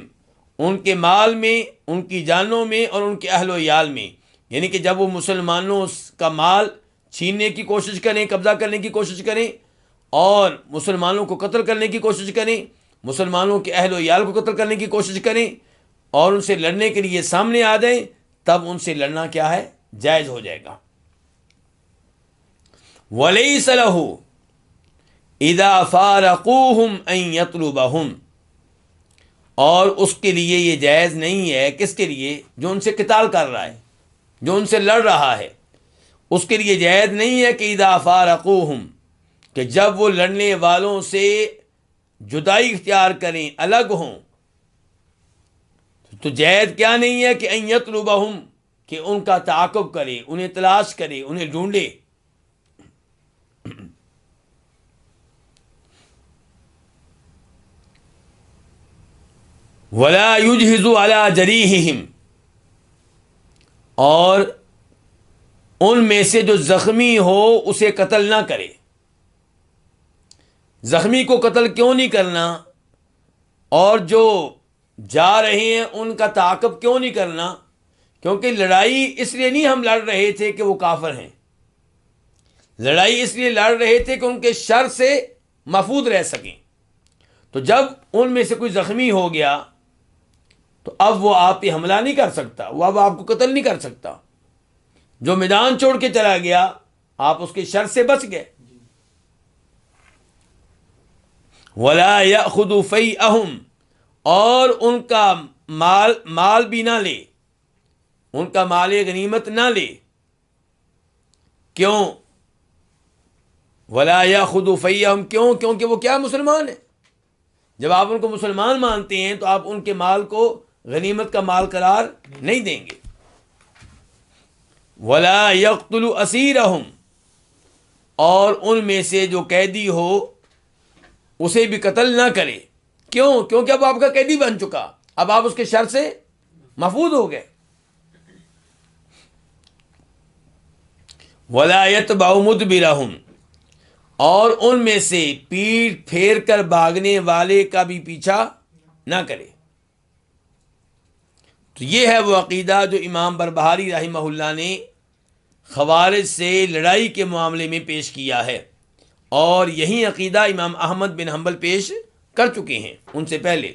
ان کے مال میں، ان کی جانوں میں اور ان کے اہل و عیال میں، یعنی کہ جب وہ مسلمانوں کا مال چھیننے کی کوشش کریں، قبضہ کرنے کی کوشش کریں اور مسلمانوں کو قتل کرنے کی کوشش کریں، مسلمانوں کے اہل و عیال کو قتل کرنے کی کوشش کریں اور ان سے لڑنے کے لیے سامنے آ جائیں، تب ان سے لڑنا کیا ہے؟ جائز ہو جائے گا۔ وَلَيْسَ لَهُ إِذَا فَارَقُوهُمْ أَن يَطْلُبَهُمْ، اور اس کے لیے یہ جائز نہیں ہے، کس کے لیے؟ جو ان سے قتال کر رہا ہے، جو ان سے لڑ رہا ہے، اس کے لیے جائز نہیں ہے کہ اذا فارقوہم، کہ جب وہ لڑنے والوں سے جدائی اختیار کریں، الگ ہوں، تو جائز کیا نہیں ہے کہ ان یطلبہم، کہ ان کا تعاقب کرے، انہیں تلاش کرے، انہیں ڈھونڈے۔ ولا یجہز علی جریحہم، اور ان میں سے جو زخمی ہو اسے قتل نہ کرے۔ زخمی کو قتل کیوں نہیں کرنا؟ اور جو جا رہے ہیں ان کا تعاقب کیوں نہیں کرنا؟ کیونکہ لڑائی اس لیے نہیں ہم لڑ رہے تھے کہ وہ کافر ہیں، لڑائی اس لیے لڑ رہے تھے کہ ان کے شر سے محفوظ رہ سکیں۔ تو جب ان میں سے کوئی زخمی ہو گیا تو اب وہ آپ پہ حملہ نہیں کر سکتا، وہ اب آپ کو قتل نہیں کر سکتا۔ جو میدان چھوڑ کے چلا گیا آپ اس کے شر سے بچ گئے۔ ولا یأخذ فیئہم، اور ان کا مال بھی نہ لے، ان کا مال غنیمت نہ لے۔ کیوں؟ ولا یأخذ فیئہم، کیوں؟ کیونکہ وہ کیا؟ مسلمان ہیں۔ جب آپ ان کو مسلمان مانتے ہیں تو آپ ان کے مال کو غنیمت کا مال قرار نہیں دیں گے۔ ولا یقتل اسیرہم، اور ان میں سے جو قیدی ہو اسے بھی قتل نہ کرے. کیوں؟ کیونکہ اب آپ کا قیدی بن چکا، اب آپ اس کے شر سے محفوظ ہو گئے. ولا یتبع مدبرہم، اور ان میں سے پیٹھ پھیر کر بھاگنے والے کا بھی پیچھا نہ کرے. تو یہ ہے وہ عقیدہ جو امام بربہاری رحمہ اللہ نے خوارج سے لڑائی کے معاملے میں پیش کیا ہے، اور یہی عقیدہ امام احمد بن حنبل پیش کر چکے ہیں ان سے پہلے.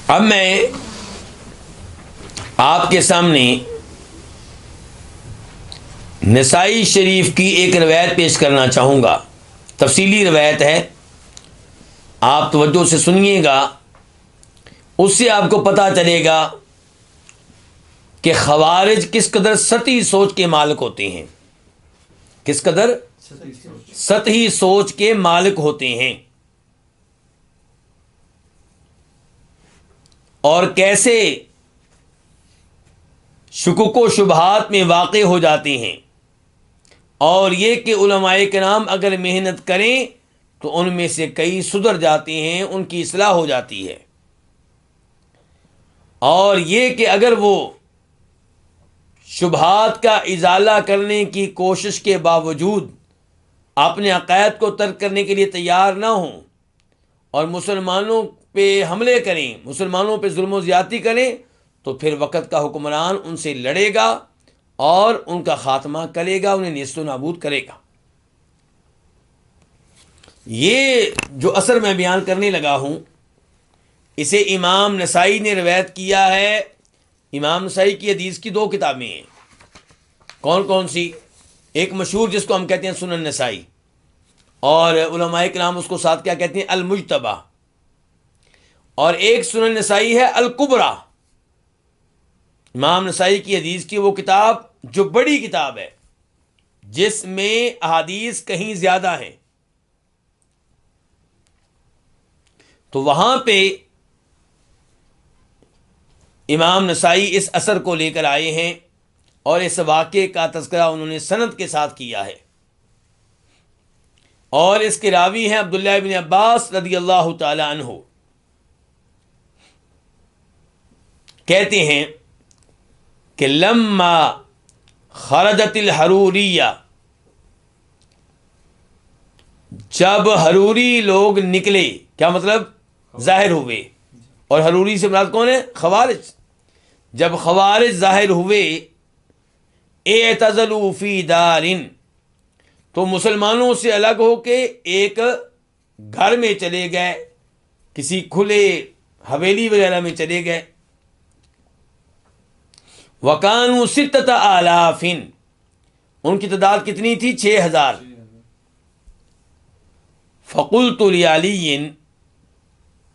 اب میں آپ کے سامنے نسائی شریف کی ایک روایت پیش کرنا چاہوں گا. تفصیلی روایت ہے، آپ توجہ سے سنیے گا، اس سے آپ کو پتہ چلے گا کہ خوارج کس قدر سطحی سوچ کے مالک ہوتے ہیں، کس قدر سطحی سوچ کے مالک ہوتے ہیں، اور کیسے شکوک و شبہات میں واقع ہو جاتے ہیں. اور یہ کہ علماء کرام اگر محنت کریں تو ان میں سے کئی سدھر جاتے ہیں، ان کی اصلاح ہو جاتی ہے. اور یہ کہ اگر وہ شبہات کا ازالہ کرنے کی کوشش کے باوجود اپنے عقائد کو ترک کرنے کے لیے تیار نہ ہوں اور مسلمانوں پہ حملے کریں، مسلمانوں پہ ظلم و زیادتی کریں، تو پھر وقت کا حکمران ان سے لڑے گا اور ان کا خاتمہ کرے گا، انہیں نیست و نابود کرے گا. یہ جو اثر میں بیان کرنے لگا ہوں اسے امام نسائی نے روایت کیا ہے. امام نسائی کی حدیث کی 2 کتابیں ہیں. کون کون سی؟ ایک مشہور جس کو ہم کہتے ہیں سنن نسائی، اور علماء کرام اس کو ساتھ کیا کہتے ہیں؟ المجتبہ. اور ایک سنن نسائی ہے الکبریٰ. امام نسائی کی حدیث کی وہ کتاب جو بڑی کتاب ہے، جس میں احادیث کہیں زیادہ ہیں. تو وہاں پہ امام نسائی اس اثر کو لے کر آئے ہیں، اور اس واقعے کا تذکرہ انہوں نے سند کے ساتھ کیا ہے. اور اس کے راوی ہیں عبداللہ بن عباس رضی اللہ تعالی عنہ. کہتے ہیں کہ لما خرجت الحروریہ، جب حروری لوگ نکلے، کیا مطلب؟ ظاہر ہوئے. اور حروری سے مراد کون ہے؟ خوارج. جب خوارج ظاہر ہوئے، اعتزلوا فی دار، تو مسلمانوں سے الگ ہو کے ایک گھر میں چلے گئے، کسی کھلے حویلی وغیرہ میں چلے گئے. وَكَانُوا 6,000، ان کی تعداد کتنی تھی؟ 6,000. فَقُلْتُ لِعَلِيٍّ،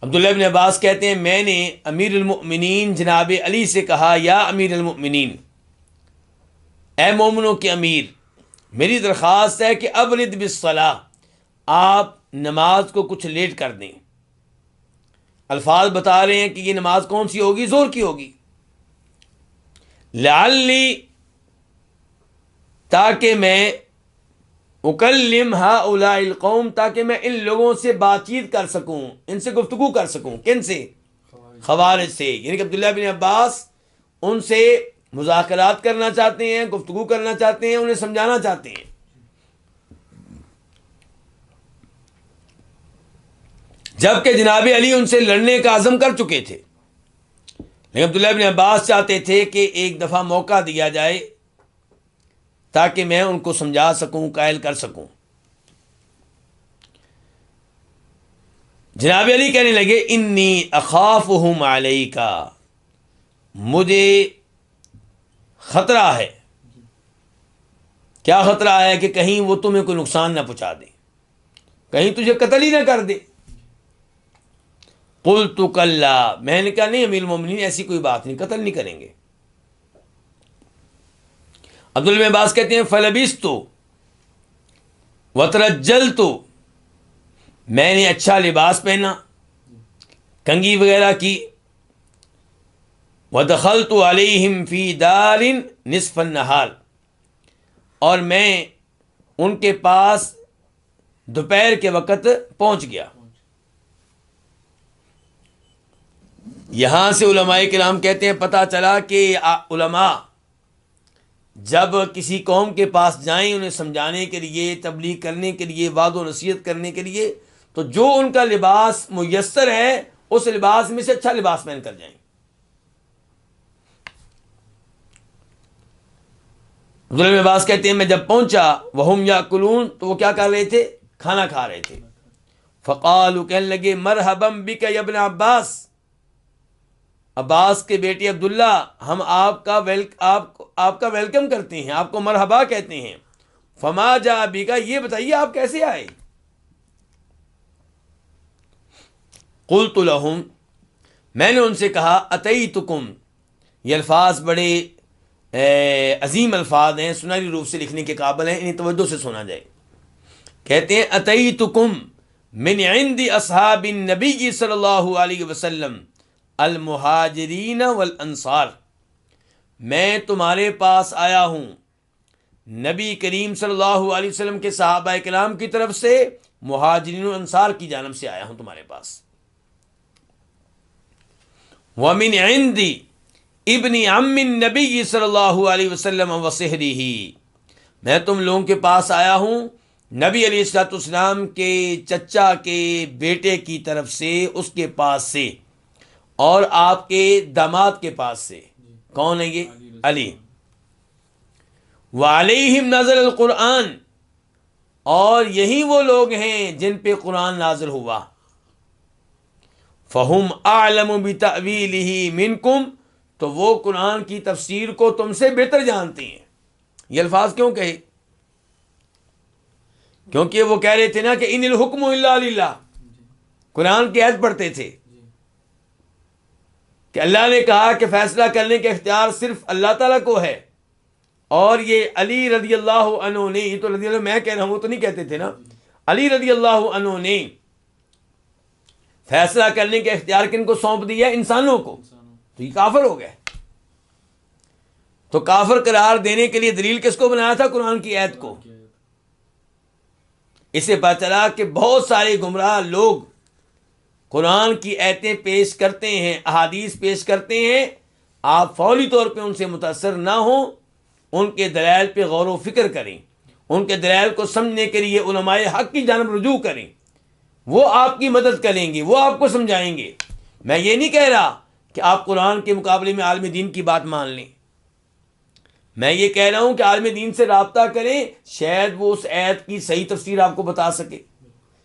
عبداللہ بن عباس کہتے ہیں میں نے امیر المؤمنین جناب علی سے کہا، یا امیر المؤمنین، اے مومنوں کے امیر، میری درخواست ہے کہ ابرد بالصلاۃ، آپ نماز کو کچھ لیٹ کر دیں. الفاظ بتا رہے ہیں کہ یہ نماز کون سی ہوگی؟ ظہر کی ہوگی. لعلی، تاکہ میں اکلم ہؤلاء القوم، تاکہ میں ان لوگوں سے بات چیت کر سکوں، ان سے گفتگو کر سکوں. کن سے؟ خوارج سے. یعنی کہ عبداللہ بن عباس ان سے مذاکرات کرنا چاہتے ہیں، گفتگو کرنا چاہتے ہیں، انہیں سمجھانا چاہتے ہیں. جبکہ جناب علی ان سے لڑنے کا عزم کر چکے تھے، لیکن عبداللہ بن عباس چاہتے تھے کہ ایک دفعہ موقع دیا جائے تاکہ میں ان کو سمجھا سکوں، قائل کر سکوں. جناب علی کہنے لگے انی اخافہم علیکا، مجھے خطرہ ہے. کیا خطرہ ہے؟ کہ کہیں وہ تمہیں کوئی نقصان نہ پہنچا دے، کہیں تجھے قتل ہی نہ کر دے. قلت کلا، میں نے کہا نہیں امیر المومنین، ایسی کوئی بات نہیں، قتل نہیں کریں گے. عبداللہ بن عباس کہتے ہیں فلبستُ وترجلتُ، میں نے اچھا لباس پہنا، کنگھی وغیرہ کی، ودخلت علیہم فی دار نصف النہار، اور میں ان کے پاس دوپہر کے وقت پہنچ گیا. یہاں سے علماء کرام کہتے ہیں پتہ چلا کہ علماء جب کسی قوم کے پاس جائیں انہیں سمجھانے کے لیے، تبلیغ کرنے کے لیے، وعظ و نصیحت کرنے کے لیے، تو جو ان کا لباس میسر ہے اس لباس میں سے اچھا لباس پہن کر جائیں. عبداللہ بن عباس کہتے ہیں میں جب پہنچا وہم یاکلون، تو وہ کیا کر رہے تھے؟ کھانا کھا رہے تھے. فقالوا، کہنے لگے مرحبا بک یا ابن عباس، عباس کے بیٹے عبداللہ، ہم آپ کا ویلکم کرتے ہیں، آپ کو مرحبا کہتے ہیں. فما جاء بک، یہ بتائیے آپ کیسے آئے؟ قلت لہم، میں نے ان سے کہا اتیتکم، یہ الفاظ بڑے عظیم الفاظ ہیں، سنہری روپ سے لکھنے کے قابل ہیں، انہیں توجہ سے سنا جائے. کہتے ہیں اتیتکم من عند اصحاب النبی صلی اللہ علیہ وسلم المہاجرین والانصار، میں تمہارے پاس آیا ہوں نبی کریم صلی اللہ علیہ وسلم کے صحابہ کرام کی طرف سے، مہاجرین و انصار کی جانب سے آیا ہوں تمہارے پاس. ومن عند ابن عم النبی صلی اللہ علیہ وسلم وصہرہ، میں تم لوگوں کے پاس آیا ہوں نبی علیہ الصلوۃ والسلام کے چچا کے بیٹے کی طرف سے، اس کے پاس سے، اور آپ کے داماد کے پاس سے. کون ہے یہ؟ علی. وعلیہم نزل القرآن، اور یہی وہ لوگ ہیں جن پہ قرآن نازل ہوا. فہم اعلم بتأویلہ منکم، تو وہ قرآن کی تفسیر کو تم سے بہتر جانتے ہیں. یہ الفاظ کیوں کہے؟ کیونکہ وہ کہہ رہے تھے نا کہ ان الحکم الا للہ، قرآن کی آیت پڑھتے تھے کہ اللہ نے کہا کہ فیصلہ کرنے کا اختیار صرف اللہ تعالیٰ کو ہے، اور یہ علی رضی اللہ عنہ نے، یہ تو رضی اللہ میں کہہ رہا ہوں، وہ تو نہیں کہتے تھے نا، علی رضی اللہ عنہ نے فیصلہ کرنے کا اختیار کن کو سونپ دیا؟ انسانوں کو. تو یہ کافر ہو گئے. تو کافر قرار دینے کے لیے دلیل کس کو بنایا تھا؟ قرآن کی آیت کو. اسے پتہ چلا کہ بہت سارے گمراہ لوگ قرآن کی آیتیں پیش کرتے ہیں، احادیث پیش کرتے ہیں، آپ فوری طور پہ ان سے متاثر نہ ہوں، ان کے دلائل پہ غور و فکر کریں، ان کے دلائل کو سمجھنے کے لیے علماء حق کی جانب رجوع کریں. وہ آپ کی مدد کریں گے، وہ آپ کو سمجھائیں گے. میں یہ نہیں کہہ رہا کہ آپ قرآن کے مقابلے میں عالم دین کی بات مان لیں. میں یہ کہہ رہا ہوں کہ عالم دین سے رابطہ کریں، شاید وہ اس آیت کی صحیح تفسیر آپ کو بتا سکے،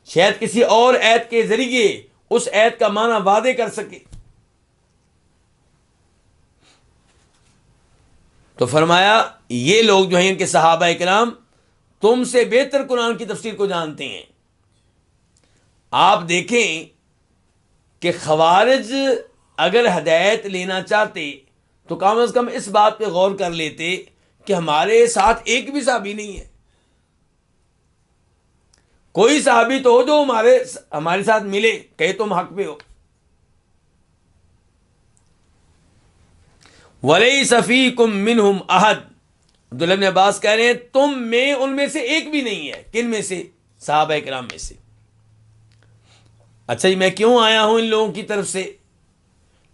شاید کسی اور آیت کے ذریعے اس آیت کا معنی واضح کر سکے. تو فرمایا یہ لوگ جو ہیں ان کے صحابہ کرام تم سے بہتر قرآن کی تفسیر کو جانتے ہیں. آپ دیکھیں کہ خوارج اگر ہدایت لینا چاہتے تو کم از کم اس بات پہ غور کر لیتے کہ ہمارے ساتھ ایک بھی صحابی نہیں ہے. کوئی صحابی تو ہو جو ہمارے ساتھ ملے، کہے تم حق پہ ہو. وَلَيْسَ فِيكُم مِّنْهُمْ أَحَدٌ، عبداللہ بن عباس کہہ رہے ہیں تم میں ان میں سے ایک بھی نہیں ہے. کن میں سے؟ صحابہ کرام میں سے. اچھا جی، میں کیوں آیا ہوں ان لوگوں کی طرف سے؟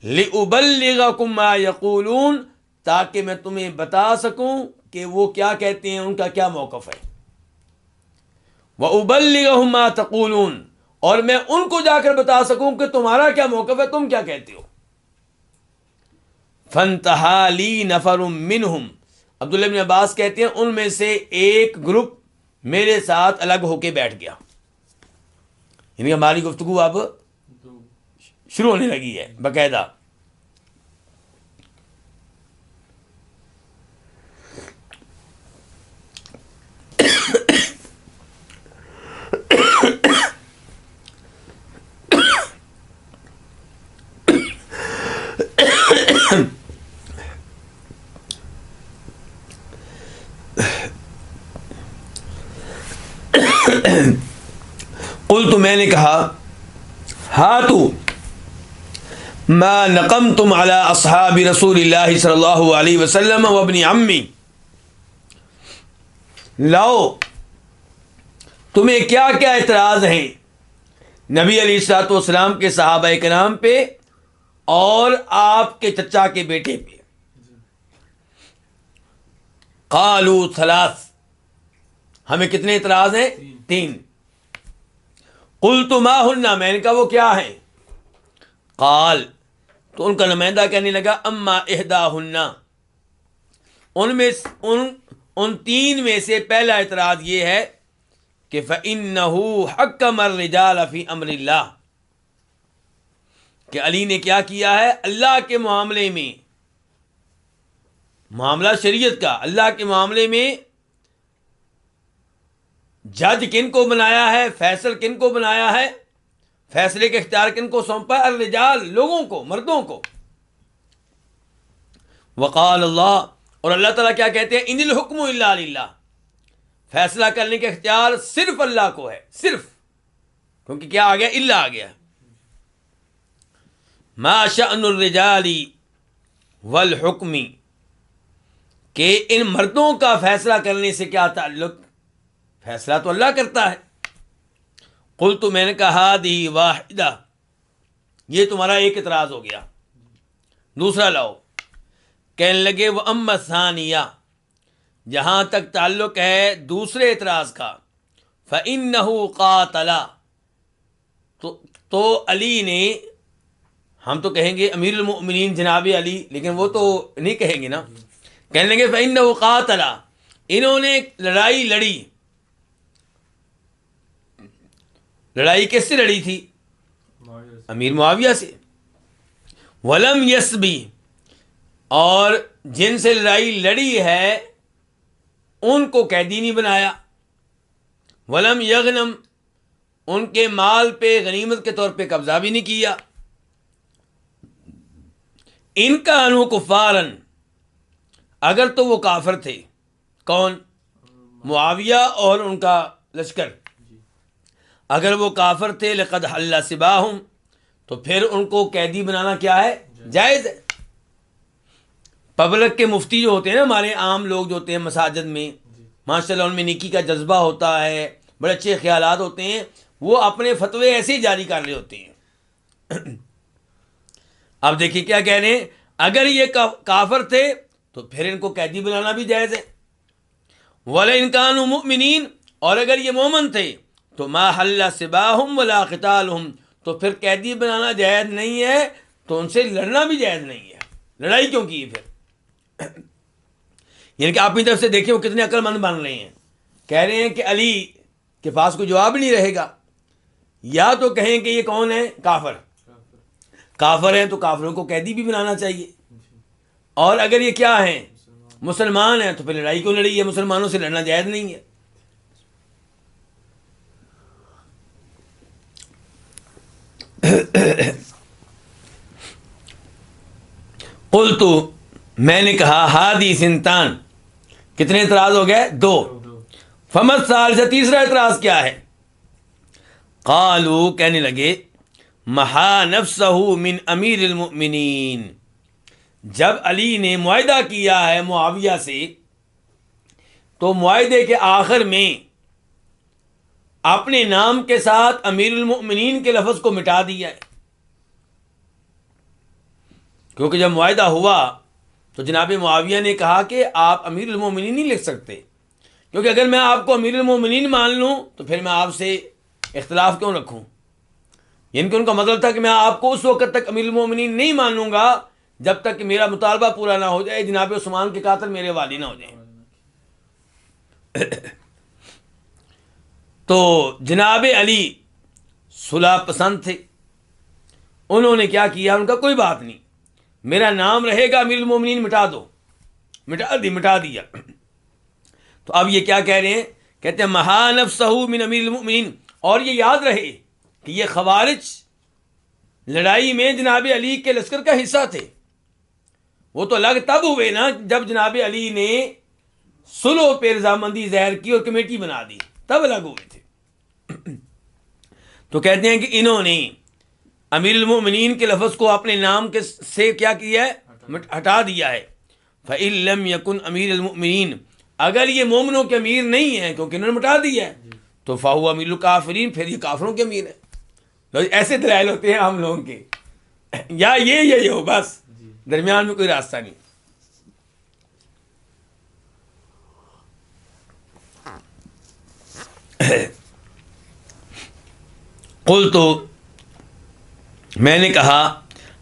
لِأُبَلِّغَكُم مَّا يَقُولُونَ، تاکہ میں تمہیں بتا سکوں کہ وہ کیا کہتے ہیں، ان کا کیا موقف ہے. وَأُبَلِّغَهُم مَّا تَقُولُونَ، اور میں ان کو جا کر بتا سکوں کہ تمہارا کیا موقف ہے، تم کیا کہتے ہو. فَانْتَهَا لِي نَفَرٌ مِّنْهُمْ، عبداللہ بن عباس کہتے ہیں ان میں سے ایک گروپ میرے ساتھ الگ ہو کے بیٹھ گیا. یعنی ہماری گفتگو اب شروع ہونے لگی ہے باقاعدہ. قلت میں نے کہا ہاتو ما نقمتم علی اصحاب رسول اللہ صلی اللہ علیہ وسلم وابن عمی، لاؤ تمہیں کیا کیا اعتراض ہیں نبی علیہ الصلوۃ والسلام کے صحابہ کرام پہ اور آپ کے چچا کے بیٹے پہ. قالوا ثلاث، ہمیں کتنے اعتراض ہیں؟ 3. قلت ما ہن، میں نے کہا وہ کیا ہیں؟ قال، تو ان کا نمائندہ کہنے لگا اما احداہن، ان 3 میں سے پہلا اعتراض یہ ہے کہ فَإِنَّهُ حَكَّمَ الرِّجَالَ فِي أَمْرِ اللَّهِ، کہ علی نے کیا کیا ہے اللہ کے معاملے میں، معاملہ شریعت کا، اللہ کے معاملے میں جج کن کو بنایا ہے، فیصل کن کو بنایا ہے، فیصلے کا اختیار کن کو سونپا ہے؟ الرجال، لوگوں کو، مردوں کو. وقال اللہ، اور اللہ تعالیٰ کیا کہتے ہیں؟ ان الحکم الا للہ، فیصلہ کرنے کا اختیار صرف اللہ کو ہے، صرف، کیونکہ کیا آ گیا؟ الا آ گیا. ما شأن الرجال والحکم، کہ ان مردوں کا فیصلہ کرنے سے کیا تعلق؟ فیصلہ تو اللہ کرتا ہے. قلت، میں نے کہا ہذہ واحدہ، یہ تمہارا ایک اعتراض ہو گیا. دوسرا لاؤ. کہنے لگے وہ اما ثانیہ، جہاں تک تعلق ہے دوسرے اعتراض کا، فإنہ قاتل، تو علی نے، ہم تو کہیں گے امیر المؤمنین جناب علی، لیکن وہ تو نہیں کہیں گے نا. کہنے لگے فإنہ قاتل، انہوں نے لڑائی لڑی. لڑائی کس سے لڑی تھی؟ امیر معاویہ سے. ولم یسبی، اور جن سے لڑائی لڑی ہے ان کو قیدی نہیں بنایا. ولم یغنم، ان کے مال پہ غنیمت کے طور پہ قبضہ بھی نہیں کیا. ان کانوا کفارن، اگر تو وہ کافر تھے. کون؟ معاویہ اور ان کا لشکر. اگر وہ کافر تھے، لقد حل سباہم، تو پھر ان کو قیدی بنانا کیا ہے؟ جائز ہے. پبلک کے مفتی جو ہوتے ہیں نا، ہمارے عام لوگ جو ہوتے ہیں مساجد میں، ماشاء اللہ ان میں نیکی کا جذبہ ہوتا ہے، بڑے اچھے خیالات ہوتے ہیں، وہ اپنے فتوے ایسے ہی جاری کر رہے ہوتے ہیں. اب دیکھیے کیا کہہ رہے ہیں، اگر یہ کافر تھے تو پھر ان کو قیدی بنانا بھی جائز ہے. وَلَئِن كَانُوا مُؤْمِنِينَ، اور اگر یہ مومن تھے تو ما حل سباہم ولا قتالہم، تو پھر قیدی بنانا جائز نہیں ہے، تو ان سے لڑنا بھی جائز نہیں ہے. لڑائی کیوں کی پھر؟ یعنی کہ آپ کی طرف سے دیکھیں وہ کتنے عقل مند بن رہے ہیں. کہہ رہے ہیں کہ علی کے پاس کوئی جواب نہیں رہے گا، یا تو کہیں کہ یہ کون ہے؟ کافر. کافر ہیں تو کافروں کو قیدی بھی بنانا چاہیے. اور اگر یہ کیا ہیں؟ مسلمان ہیں، تو پھر لڑائی کیوں لڑی ہے؟ مسلمانوں سے لڑنا جائز نہیں ہے. قلت، میں نے کہا ہادی سنتان، کتنے اعتراض ہو گئے؟ 2. فمت ثالثہ، تیسرا اعتراض کیا ہے؟ قالوا، کہنے لگے محا نفسہ من امیر المؤمنین، جب علی نے معاہدہ کیا ہے معاویہ سے، تو معاہدے کے آخر میں اپنے نام کے ساتھ امیر المؤمنین کے لفظ کو مٹا دیا ہے. کیونکہ جب معاہدہ ہوا تو جناب معاویہ نے کہا کہ آپ امیر المومنین نہیں لکھ سکتے، کیونکہ اگر میں آپ کو امیر المومنین مان لوں تو پھر میں آپ سے اختلاف کیوں رکھوں. یعنی کہ ان کا مطلب تھا کہ میں آپ کو اس وقت تک امیر المومنین نہیں مانوں گا جب تک کہ میرا مطالبہ پورا نہ ہو جائے، جناب عثمان کے قاتل میرے والی نہ ہو جائیں. تو جناب علی صلح پسند تھے، انہوں نے کیا کیا؟ ان کا کوئی بات نہیں، میرا نام رہے گا امیر المومنین، مٹا دو. مٹا دیا. تو اب یہ کیا کہہ رہے ہیں؟ کہتے ہیں محا نفسہ من امیر المؤمنین. اور یہ یاد رہے کہ یہ خوارج لڑائی میں جناب علی کے لشکر کا حصہ تھے. وہ تو الگ تب ہوئے نا جب جناب علی نے صلح پہ رضامندی ظاہر کی اور کمیٹی بنا دی، تب الگ ہوئے تھے. تو کہتے ہیں کہ انہوں نے امیر المومنین کے لفظ کو اپنے نام کے سے کیا کیا ہے؟ ہٹا دیا ہے. فَإِن لَمْ يَكُنْ امیر المؤمنین، اگر یہ مومنوں کے امیر نہیں ہیں کیونکہ انہوں نے مٹا دیا ہے، تو فَهُوَ امیر الکافرین، پھر یہ کافروں کے امیر ہیں. ایسے دلائل ہوتے ہیں عام لوگوں کے، یا یہ ہو، بس درمیان میں کوئی راستہ نہیں. قل تو میں نے کہا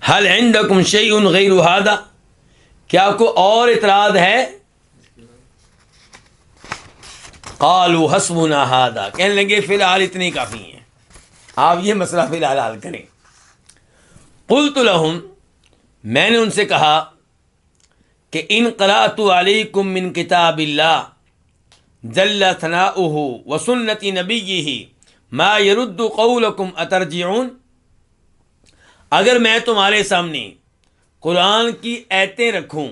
حل عندکم شیء غیر ھذا، کیا کوئی اور اعتراض ہے؟ قالوا حسبنا ھذا، کہنے لگے فی الحال اتنے کافی ہیں، آپ یہ مسئلہ فی الحال حل کریں. قلت لهم، میں نے ان سے کہا کہ ان قرأت علیکم من کتاب اللہ جل ثناؤہ وسنت نبیہ ما يرد قولکم اترجعون، اگر میں تمہارے سامنے قرآن کی آیتیں رکھوں،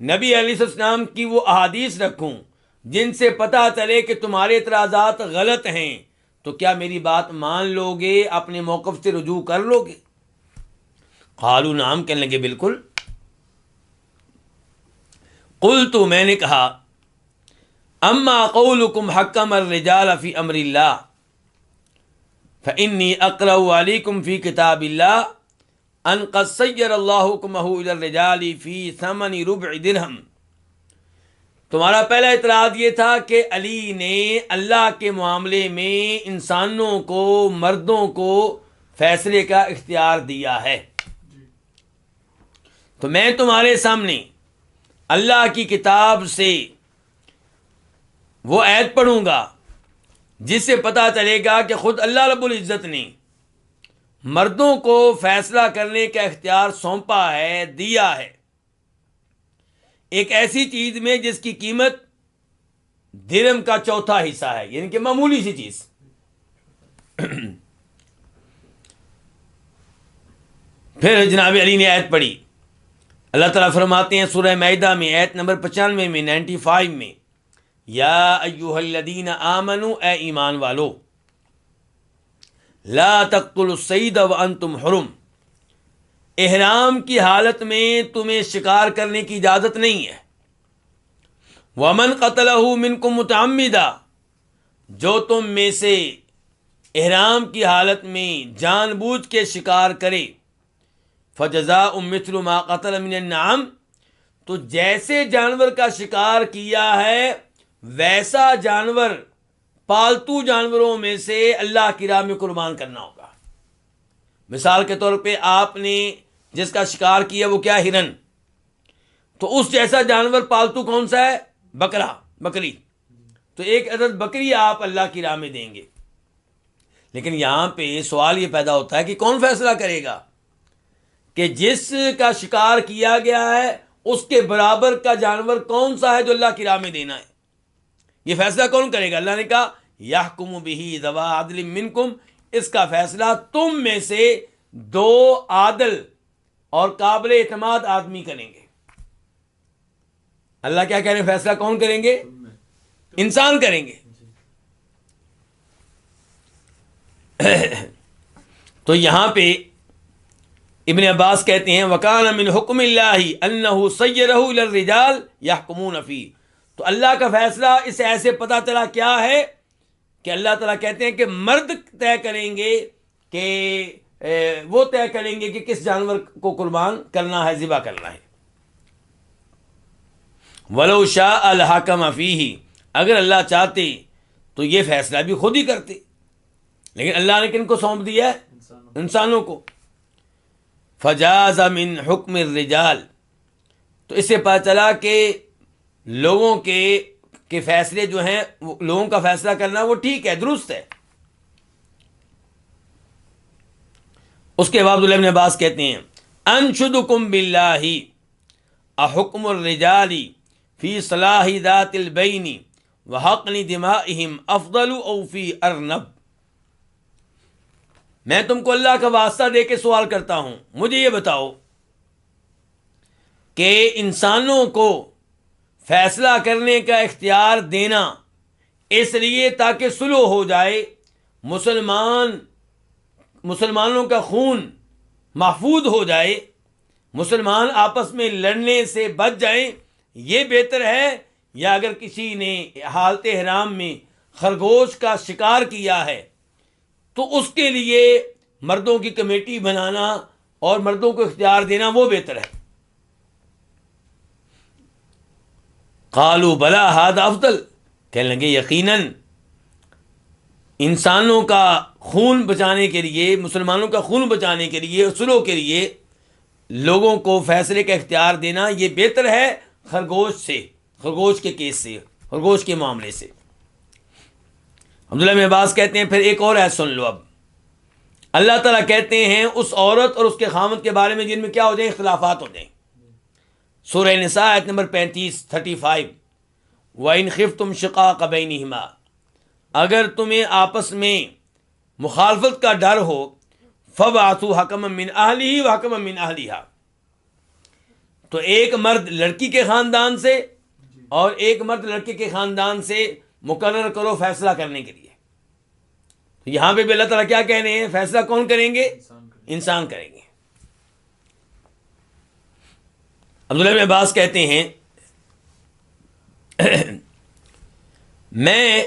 نبی علیہ السلام کی وہ احادیث رکھوں جن سے پتہ چلے کہ تمہارے اعتراضات غلط ہیں، تو کیا میری بات مان لو گے، اپنے موقف سے رجوع کر لو گے؟ قالوا نعم، کہنے لگے بالکل. قلت، میں نے کہا اما قولکم حکم الرجال فی امر اللہ فانی اقرأ علیکم فی کتاب اللہ ان قد سیر اللہ حکمہ الی الرجال فی ثمن ربع درہم. تمہارا پہلا اعتراض یہ تھا کہ علی نے اللہ کے معاملے میں انسانوں کو، مردوں کو فیصلے کا اختیار دیا ہے. تو میں تمہارے سامنے اللہ کی کتاب سے وہ آیت پڑھوں گا جس سے پتہ چلے گا کہ خود اللہ رب العزت نے مردوں کو فیصلہ کرنے کا اختیار سونپا ہے، دیا ہے، ایک ایسی چیز میں جس کی قیمت درہم کا چوتھا حصہ ہے، یعنی کہ معمولی سی چیز. پھر جناب علی نے آیت پڑھی. اللہ تعالیٰ فرماتے ہیں سورہ مائدہ میں آیت نمبر 95 میں 95 میں، یا ایھا الذین آمنوا، اے ایمان والو، لا تقتلوا الصید وانتم حرم، احرام کی حالت میں تمہیں شکار کرنے کی اجازت نہیں ہے. ومن قتلہ منکم متعمدا، جو تم میں سے احرام کی حالت میں جان بوجھ کے شکار کرے، فجزاء مثل ما قتل من النعم، تو جیسے جانور کا شکار کیا ہے ویسا جانور پالتو جانوروں میں سے اللہ کی راہ میں قربان کرنا ہوگا. مثال کے طور پہ آپ نے جس کا شکار کیا وہ کیا، ہرن، تو اس جیسا جانور پالتو کون سا ہے؟ بکری. تو ایک عدد بکری آپ اللہ کی راہ میں دیں گے. لیکن یہاں پہ سوال یہ پیدا ہوتا ہے کہ کون فیصلہ کرے گا کہ جس کا شکار کیا گیا ہے اس کے برابر کا جانور کون سا ہے جو اللہ کی راہ میں دینا ہے؟ یہ فیصلہ کون کرے گا؟ اللہ نے کہا یحکم بہ ذوی عدل منکم، اس کا فیصلہ تم میں سے 2 عادل اور قابل اعتماد آدمی کریں گے. اللہ کیا کہہ رہے ہیں؟ فیصلہ کون کریں گے؟ انسان کریں گے. تو یہاں پہ ابن عباس کہتے ہیں وَكَانَ مِنْ حُكْمِ اللَّهِ أَنَّهُ سَيَّرَهُ إِلَى الرِّجَالِ يَحْكُمُونَ فِيهِ. تو اللہ کا فیصلہ اس سے ایسے پتہ چلا کیا ہے کہ اللہ تعالیٰ کہتے ہیں کہ مرد طے کریں گے، کہ وہ طے کریں گے کہ کس جانور کو قربان کرنا ہے، ذبح کرنا ہے. وَلَوْ شَاءَ لَحَكَمَ فِيهِ، اگر اللہ چاہتے تو یہ فیصلہ بھی خود ہی کرتے، لیکن اللہ نے کن کو سونپ دیا ہے؟ انسانوں کو. فجاز من حکم الرجال، تو اس سے پتہ چلا کہ لوگوں کے فیصلے جو ہیں، لوگوں کا فیصلہ کرنا وہ ٹھیک ہے، درست ہے. اس کے بعد عبداللہ بن عباس کہتے ہیں انشدکم باللہ احکم الرجال فی صلاح ذات البین وحقن دمائہم افضل او فی ارنب. میں تم کو اللہ کا واسطہ دے کے سوال کرتا ہوں، مجھے یہ بتاؤ کہ انسانوں کو فیصلہ کرنے کا اختیار دینا اس لیے تاکہ صلح ہو جائے، مسلمانوں کا خون محفوظ ہو جائے، مسلمان آپس میں لڑنے سے بچ جائیں، یہ بہتر ہے، یا اگر کسی نے حالت احرام میں خرگوش کا شکار کیا ہے تو اس کے لیے مردوں کی کمیٹی بنانا اور مردوں کو اختیار دینا وہ بہتر ہے؟ قالوا بلا ھذا افضل، کہنے لگے یقیناً انسانوں کا خون بچانے کے لیے، مسلمانوں کا خون بچانے کے لیے، صلح کے لیے لوگوں کو فیصلے کا اختیار دینا یہ بہتر ہے خرگوش کے کیس سے، خرگوش کے معاملے سے۔ عبداللہ بن عباس کہتے ہیں پھر ایک اور آیت سن لو، اب اللہ تعالیٰ کہتے ہیں اس عورت اور اس کے خامد کے بارے میں جن میں کیا ہو جائیں، اختلافات ہو جائیں۔ سورہ نساء آیت نمبر 35 وَإِنْ خِفْتُمْ شِقَاقَ بَيْنِهِمَا، اگر تمہیں آپس میں مخالفت کا ڈر ہو، فَبْعَثُوا حَكَمًا مِّنْ أَهْلِهِ وَحَكَمًا مِّنْ أَهْلِهَا، تو ایک مرد لڑکی کے خاندان سے اور ایک مرد لڑکے کے خاندان سے مقرر کرو فیصلہ کرنے کے لیے۔ تو یہاں پہ بھی اللہ تعالیٰ کیا کہہ رہے ہیں، فیصلہ کون کریں گے؟ انسان کریں گے۔ عبداللہ بن عباس کہتے ہیں میں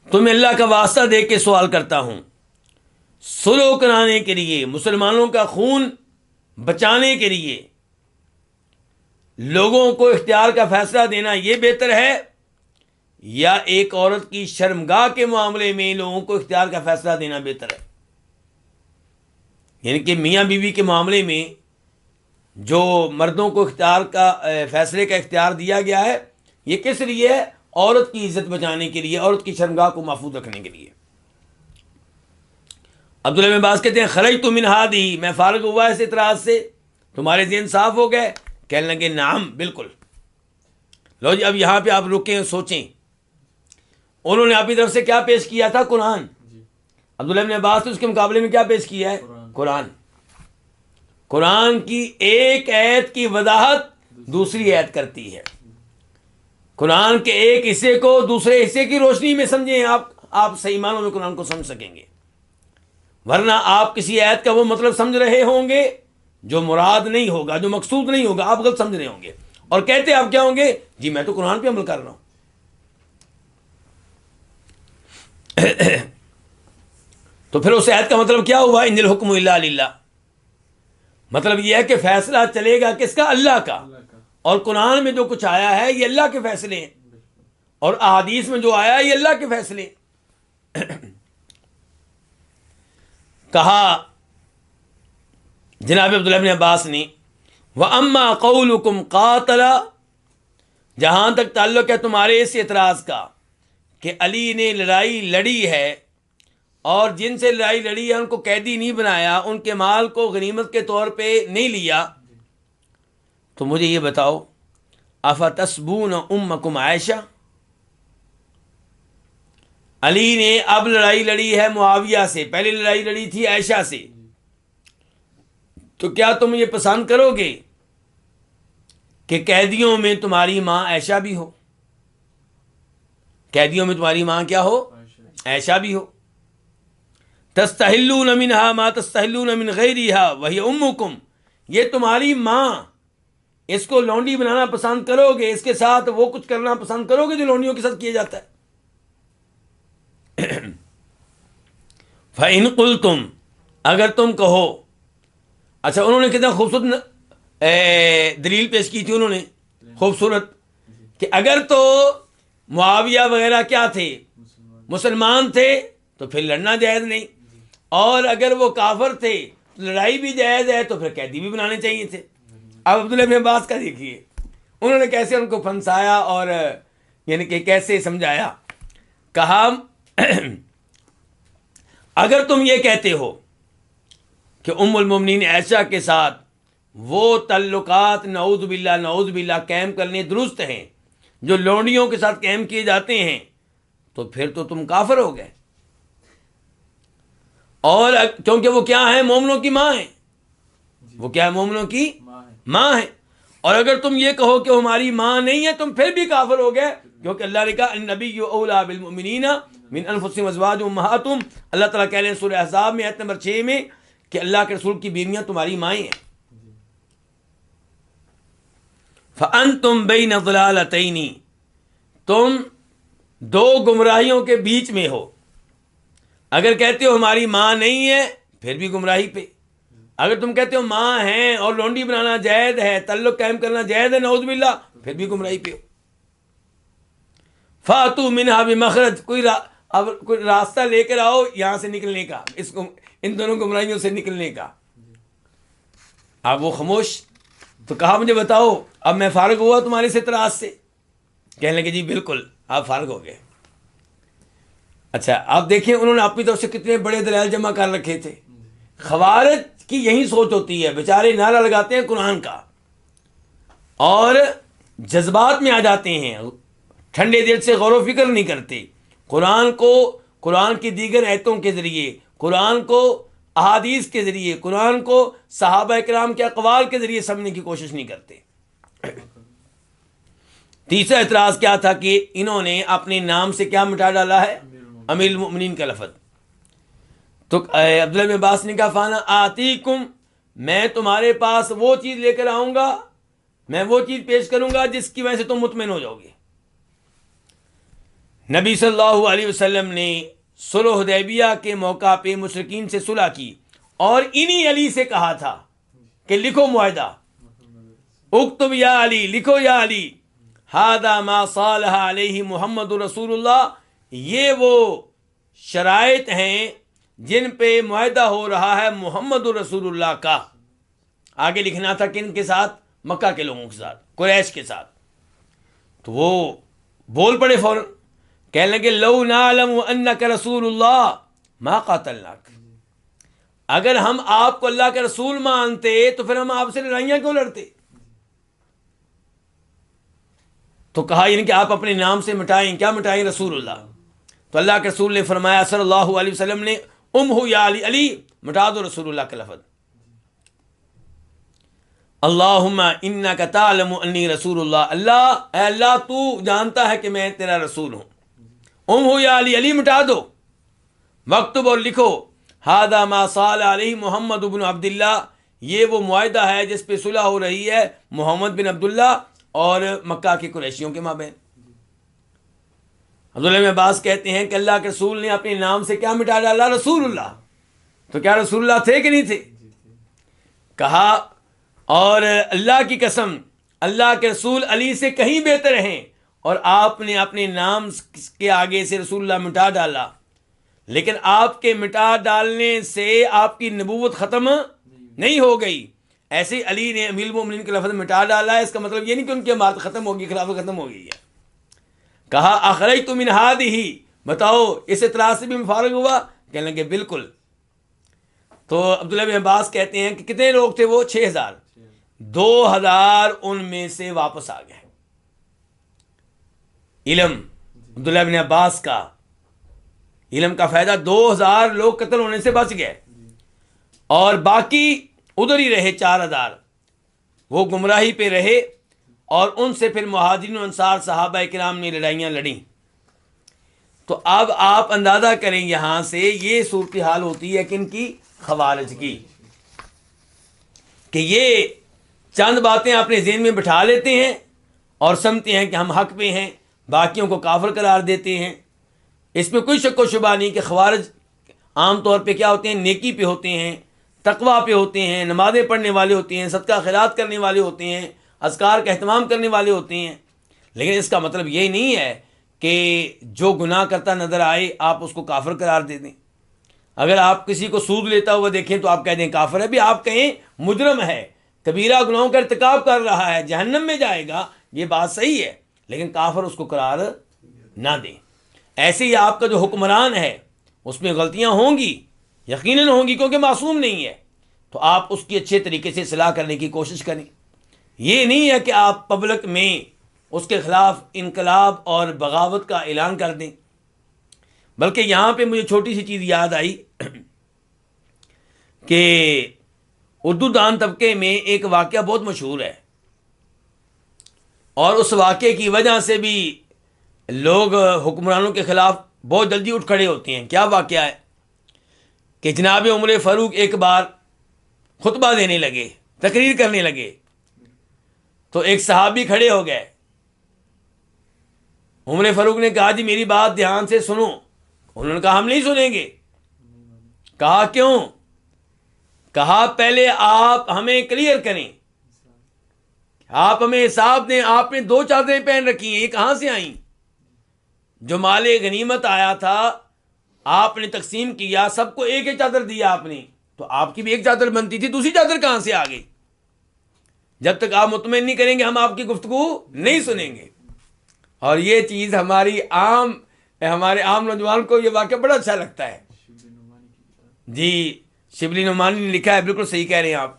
تمہیں اللہ کا واسطہ دے کے سوال کرتا ہوں، صلح کرانے کے لیے، مسلمانوں کا خون بچانے کے لیے لوگوں کو اختیار کا فیصلہ دینا یہ بہتر ہے، یا ایک عورت کی شرمگاہ کے معاملے میں لوگوں کو اختیار کا فیصلہ دینا بہتر ہے؟ یعنی کہ میاں بیوی کے معاملے میں جو مردوں کو اختیار کا فیصلے کا اختیار دیا گیا ہے، یہ کس لیے ہے؟ عورت کی عزت بچانے کے لیے، عورت کی شرمگاہ کو محفوظ رکھنے کے لیے۔ عبداللہ بن عباس کہتے ہیں خرجت من ہذہ، میں فارغ ہوا اس اعتراض سے، تمہارے ذہن صاف ہو گئے؟ کہنے لگے نعم، بالکل۔ لو جی اب یہاں پہ آپ رکیں اور سوچیں، انہوں نے اپنی طرف سے کیا پیش کیا تھا؟ قرآن۔ عبداللہ بن عباس نے اس کے مقابلے میں کیا پیش کیا ہے؟ قرآن کی ایک آیت کی وضاحت دوسری آیت کرتی ہے، قرآن کے ایک حصے کو دوسرے حصے کی روشنی میں سمجھیں، آپ صحیح معنوں میں قرآن کو سمجھ سکیں گے، ورنہ آپ کسی آیت کا وہ مطلب سمجھ رہے ہوں گے جو مراد نہیں ہوگا، جو مقصود نہیں ہوگا، آپ غلط سمجھ رہے ہوں گے، اور کہتے آپ کیا ہوں گے؟ جی میں تو قرآن پہ عمل کر رہا ہوں۔ تو پھر اس آیت کا مطلب کیا ہوا؟ ان الحکم الا للہ، مطلب یہ ہے کہ فیصلہ چلے گا کس کا؟ اللہ کا، اور قرآن میں جو کچھ آیا ہے یہ اللہ کے فیصلے ہیں، اور احادیث میں جو آیا ہے یہ اللہ کے فیصلے ہیں۔ کہا جناب عبداللہ بن عباس نے وَأَمَّا قَوْلُكُمْ قَاتَلَ، جہاں تک تعلق ہے تمہارے اس اعتراض کا کہ علی نے لڑائی لڑی ہے اور جن سے لڑائی لڑی ہے ان کو قیدی نہیں بنایا، ان کے مال کو غنیمت کے طور پہ نہیں لیا، تو مجھے یہ بتاؤ افتسبون امکم عائشہ، علی نے اب لڑائی لڑی ہے معاویہ سے، پہلے لڑائی لڑی تھی عائشہ سے، تو کیا تم یہ پسند کرو گے کہ قیدیوں میں تمہاری ماں عائشہ بھی ہو؟ قیدیوں میں تمہاری ماں کیا ہو؟ عائشہ بھی ہو۔ تستحلون منها ما تستحلون من غیرها وہی امکم، یہ تمہاری ماں، اس کو لونڈی بنانا پسند کرو گے، اس کے ساتھ وہ کچھ کرنا پسند کرو گے جو لونڈیوں کے ساتھ کیا جاتا ہے؟ فَإِن قُلْتُمْ، اگر تم کہو، اچھا انہوں نے کتنا خوبصورت دلیل پیش کی تھی، انہوں نے خوبصورت، کہ اگر تو معاویہ وغیرہ کیا تھے؟ مسلمان تھے، تو پھر لڑنا جائز نہیں، اور اگر وہ کافر تھے لڑائی بھی جائز ہے، تو پھر قیدی بھی بنانے چاہیے تھے۔ اب عبداللہ بن عباس کا دیکھیے انہوں نے کیسے ان کو پھنسایا اور یعنی کہ کیسے سمجھایا۔ کہا اگر تم یہ کہتے ہو کہ ام المومنین عائشہ کے ساتھ وہ تعلقات نعوذ باللہ قائم کرنے درست ہیں جو لونڈیوں کے ساتھ قائم کیے جاتے ہیں، تو پھر تو تم کافر ہو گئے، اور کیونکہ وہ کیا ہیں؟ مومنوں کی ماں ہیں، وہ کیا ہے؟ مومنوں کی ماں ہے، اور اگر تم یہ کہو کہ ہماری ماں نہیں ہے، تم پھر بھی کافر ہو گئے، کیونکہ اللہ نے کہا النبی اولا بالمؤمنین من انفسہم ازواجہم امہاتہم. اللہ تعالیٰ کہہ رہے ہیں سورہ احزاب میں آیت نمبر 6 میں کہ اللہ کے رسول کی بیویاں تمہاری مائیں ہیں. فَأَنْتُمْ بَيْنَ ضَلَالَتَيْنِ، تم دو گمراہیوں کے بیچ میں ہو. اگر کہتے ہو ہماری ماں نہیں ہے پھر بھی گمراہی پہ. اگر تم کہتے ہو ماں ہیں اور لونڈی بنانا جائز ہے، تعلق قائم کرنا جائز ہے، نعوذ باللہ، پھر بھی گمراہی پہ ہو. فَأْتُوا مِنْهَا بِمَخْرَجٍ، کوئی راستہ لے کر آؤ یہاں سے نکلنے کا، ان دونوں گمراہیوں سے نکلنے کا. اب وہ خاموش. تو کہا مجھے بتاؤ اب میں فارغ ہوا تمہارے سے اعتراض سے؟ کہنے لگے جی بالکل آپ فارغ ہو گئے. اچھا آپ دیکھیں انہوں نے اپنی طرف سے کتنے بڑے دلائل جمع کر رکھے تھے. خوارج کی یہی سوچ ہوتی ہے، بیچارے نعرہ لگاتے ہیں قرآن کا اور جذبات میں آ جاتے ہیں، ٹھنڈے دل سے غور و فکر نہیں کرتے. قرآن کی دیگر آیتوں کے ذریعے، قرآن کو احادیث کے ذریعے، قرآن کو صحابہ کرام کے اقوال کے ذریعے سمجھنے کی کوشش نہیں کرتے. تیسرا اعتراض کیا تھا کہ انہوں نے اپنے نام سے کیا مٹا ڈالا ہے؟ امیر المؤمنین کا لفظ. تو عبداللہ بن عباس نے کہا فانا آتیکم، میں تمہارے پاس وہ چیز لے کر آؤں گا، میں وہ چیز پیش کروں گا جس کی وجہ سے تم مطمئن ہو جاؤ گے. نبی صلی اللہ علیہ وسلم نے صلح حدیبیہ کے موقع پہ مشرکین سے صلح کی اور انہی علی سے کہا تھا کہ لکھو معاہدہ، اکتب یا علی، لکھو یا علی، ھذا ما صالح علیہ محمد رسول اللہ، یہ وہ شرائط ہیں جن پہ معاہدہ ہو رہا ہے محمد رسول اللہ کا. آگے لکھنا تھا کن کے ساتھ؟ مکہ کے لوگوں کے ساتھ، قریش کے ساتھ. تو وہ بول پڑے فوراً، کہنے لگے لو نعلم انک رسول اللہ ما قاتلناک، اگر ہم آپ کو اللہ کے رسول مانتے تو پھر ہم آپ سے لڑائیاں کیوں لڑتے؟ تو کہا یعنی کہ آپ اپنے نام سے مٹائیں. کیا مٹائیں؟ رسول اللہ. تو اللہ کے رسول نے فرمایا صلی اللہ علیہ وسلم نے امہو یا علی، علی مٹا دو رسول اللہ کا لفظ. اللہم انک تعلم انی رسول اللہ، اللہ اے اللہ تو جانتا ہے کہ میں تیرا رسول ہوں. امہو یا علی، علی مٹا دو. مکتوب اور لکھو ھذا ما صالح علیہ محمد بن عبداللہ، یہ وہ معاہدہ ہے جس پہ صلح ہو رہی ہے محمد بن عبداللہ اور مکہ کے قریشیوں کے مابین. عبداللہ بن عباس کہتے ہیں کہ اللہ کے رسول نے اپنے نام سے کیا مٹا ڈالا؟ رسول اللہ. تو کیا رسول اللہ تھے کہ نہیں تھے؟ کہا اور اللہ کی قسم اللہ کے رسول علی سے کہیں بہتر ہیں، اور آپ نے اپنے نام کے آگے سے رسول اللہ مٹا ڈالا. لیکن آپ کے مٹا ڈالنے سے آپ کی نبوت ختم نہیں ہو گئی. ایسے علی نے امیر المومنین کا لفظ مٹا ڈالا ہے، اس کا مطلب یہ نہیں کہ ان کی امارت ختم ہوگی، خلافت ختم ہو گئی ہے. کہا اخرجت من ہذہ، بتاؤ اس اعتراض سے بھی میں فارغ ہوا؟ کہنے لگے بالکل. تو عبداللہ بن عباس کہتے ہیں کہ کتنے لوگ تھے وہ؟ 6000. 2000 ان میں سے واپس آ گئے. علم عبداللہ بن عباس کا علم کا فائدہ، 2000 لوگ قتل ہونے سے بچ گئے اور باقی ادھر ہی رہے. 4000 وہ گمراہی پہ رہے اور ان سے پھر مہاجرین و انصار صحابہ کرام نے لڑائیاں لڑیں. تو اب آپ اندازہ کریں یہاں سے یہ صورتحال ہوتی ہے کن کی؟ خوارج کی، کہ یہ چند باتیں اپنے ذہن میں بٹھا لیتے ہیں اور سمجھتے ہیں کہ ہم حق پہ ہیں، باقیوں کو کافر قرار دیتے ہیں. اس میں کوئی شک و شبہ نہیں کہ خوارج عام طور پہ کیا ہوتے ہیں؟ نیکی پہ ہوتے ہیں، تقویٰ پہ ہوتے ہیں، نمازیں پڑھنے والے ہوتے ہیں، صدقہ خیرات کرنے والے ہوتے ہیں، اذکار کا اہتمام کرنے والے ہوتے ہیں. لیکن اس کا مطلب یہ نہیں ہے کہ جو گناہ کرتا نظر آئے آپ اس کو کافر قرار دے دیں. اگر آپ کسی کو سود لیتا ہوا دیکھیں تو آپ کہہ دیں کافر ہے. بھی آپ کہیں مجرم ہے، کبیرہ گناہوں کا ارتکاب کر رہا ہے، جہنم میں جائے گا، یہ بات صحیح ہے، لیکن کافر اس کو قرار نہ دیں. ایسے ہی آپ کا جو حکمران ہے اس میں غلطیاں ہوں گی، یقیناً ہوں گی، کیونکہ معصوم نہیں ہے. تو آپ اس کی اچھے طریقے سے اصلاح کرنے کی کوشش کریں. یہ نہیں ہے کہ آپ پبلک میں اس کے خلاف انقلاب اور بغاوت کا اعلان کر دیں. بلکہ یہاں پہ مجھے چھوٹی سی چیز یاد آئی کہ اردو دان طبقے میں ایک واقعہ بہت مشہور ہے، اور اس واقعے کی وجہ سے بھی لوگ حکمرانوں کے خلاف بہت جلدی اٹھ کھڑے ہوتے ہیں. کیا واقعہ ہے کہ جناب عمر فاروق ایک بار خطبہ دینے لگے، تقریر کرنے لگے، تو ایک صحابی کھڑے ہو گئے. عمر فاروق نے کہا جی میری بات دھیان سے سنو. انہوں نے کہا ہم نہیں سنیں گے. کہا کیوں؟ کہا پہلے آپ ہمیں کلیئر کریں، آپ ہمیں حساب دیں. آپ نے 2 چادریں پہن رکھی ہیں، یہ کہاں سے آئیں؟ جو مال غنیمت آیا تھا آپ نے تقسیم کیا، سب کو ایک ایک چادر دیا آپ نے، تو آپ کی بھی ایک چادر بنتی تھی، دوسری چادر کہاں سے آ گئی؟ جب تک آپ مطمئن نہیں کریں گے ہم آپ کی گفتگو نہیں سنیں گے. اور یہ چیز ہمارے عام نوجوان کو یہ واقعہ بڑا اچھا لگتا ہے. جی شبلی نعمانی نے لکھا ہے، بالکل صحیح کہہ رہے ہیں آپ.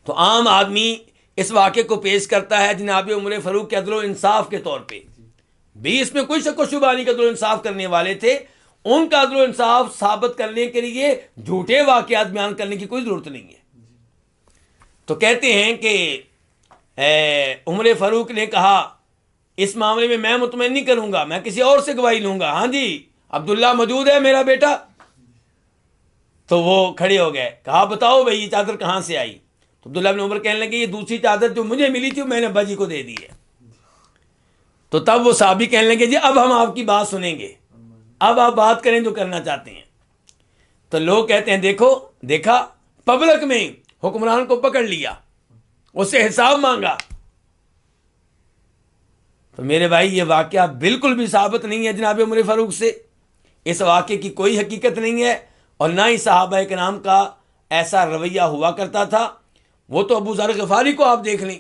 تو عام آدمی اس واقعے کو پیش کرتا ہے جناب عمر فاروق کے عدل و انصاف کے طور پہ. بھی اس میں کوئی شک و شبہ نہیں کہ عدل و انصاف کرنے والے تھے. ان کا عدل و انصاف ثابت کرنے کے لیے جھوٹے واقعات بیان کرنے کی کوئی ضرورت نہیں ہے. تو کہتے ہیں کہ عمر فاروق نے کہا اس معاملے میں مطمئن نہیں کروں گا، میں کسی اور سے گواہی لوں گا. ہاں جی عبداللہ موجود ہے میرا بیٹا؟ تو وہ کھڑے ہو گئے. کہا بتاؤ بھائی یہ چادر کہاں سے آئی؟ تو عبداللہ بن عمر کہنے لگے یہ دوسری چادر جو مجھے ملی تھی میں نے ابا جی کو دے دی ہے. تو تب وہ صحابی کہنے لگے جی اب ہم آپ کی بات سنیں گے، اب آپ بات کریں جو کرنا چاہتے ہیں. تو لوگ کہتے ہیں دیکھا پبلک میں حکمران کو پکڑ لیا، اس سے حساب مانگا. تو میرے بھائی یہ واقعہ بالکل بھی ثابت نہیں ہے جناب عمر فاروق سے. اس واقعے کی کوئی حقیقت نہیں ہے، اور نہ ہی صحابہ کرام کا ایسا رویہ ہوا کرتا تھا. وہ تو ابو ذر غفاری کو آپ دیکھ لیں،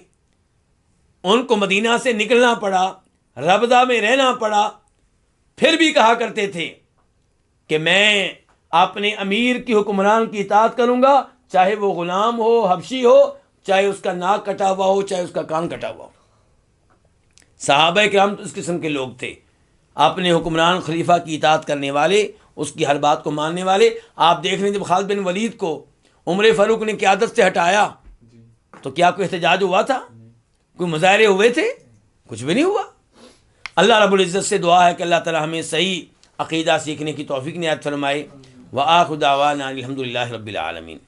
ان کو مدینہ سے نکلنا پڑا، ربضہ میں رہنا پڑا، پھر بھی کہا کرتے تھے کہ میں اپنے امیر کی حکمران کی اطاعت کروں گا، چاہے وہ غلام ہو، حبشی ہو، چاہے اس کا ناک کٹا ہوا ہو، چاہے اس کا کان کٹا ہوا ہو. صحابہ کرام تو اس قسم کے لوگ تھے، اپنے حکمران خلیفہ کی اطاعت کرنے والے، اس کی ہر بات کو ماننے والے. آپ دیکھ لیں جب خالد بن ولید کو عمر فاروق نے قیادت سے ہٹایا تو کیا کوئی احتجاج ہوا تھا؟ کوئی مظاہرے ہوئے تھے؟ کچھ بھی نہیں ہوا. اللہ رب العزت سے دعا ہے کہ اللہ تعالی ہمیں صحیح عقیدہ سیکھنے کی توفیق عنایت فرمائے. وآخر دعوانا الحمدللہ رب العالمین.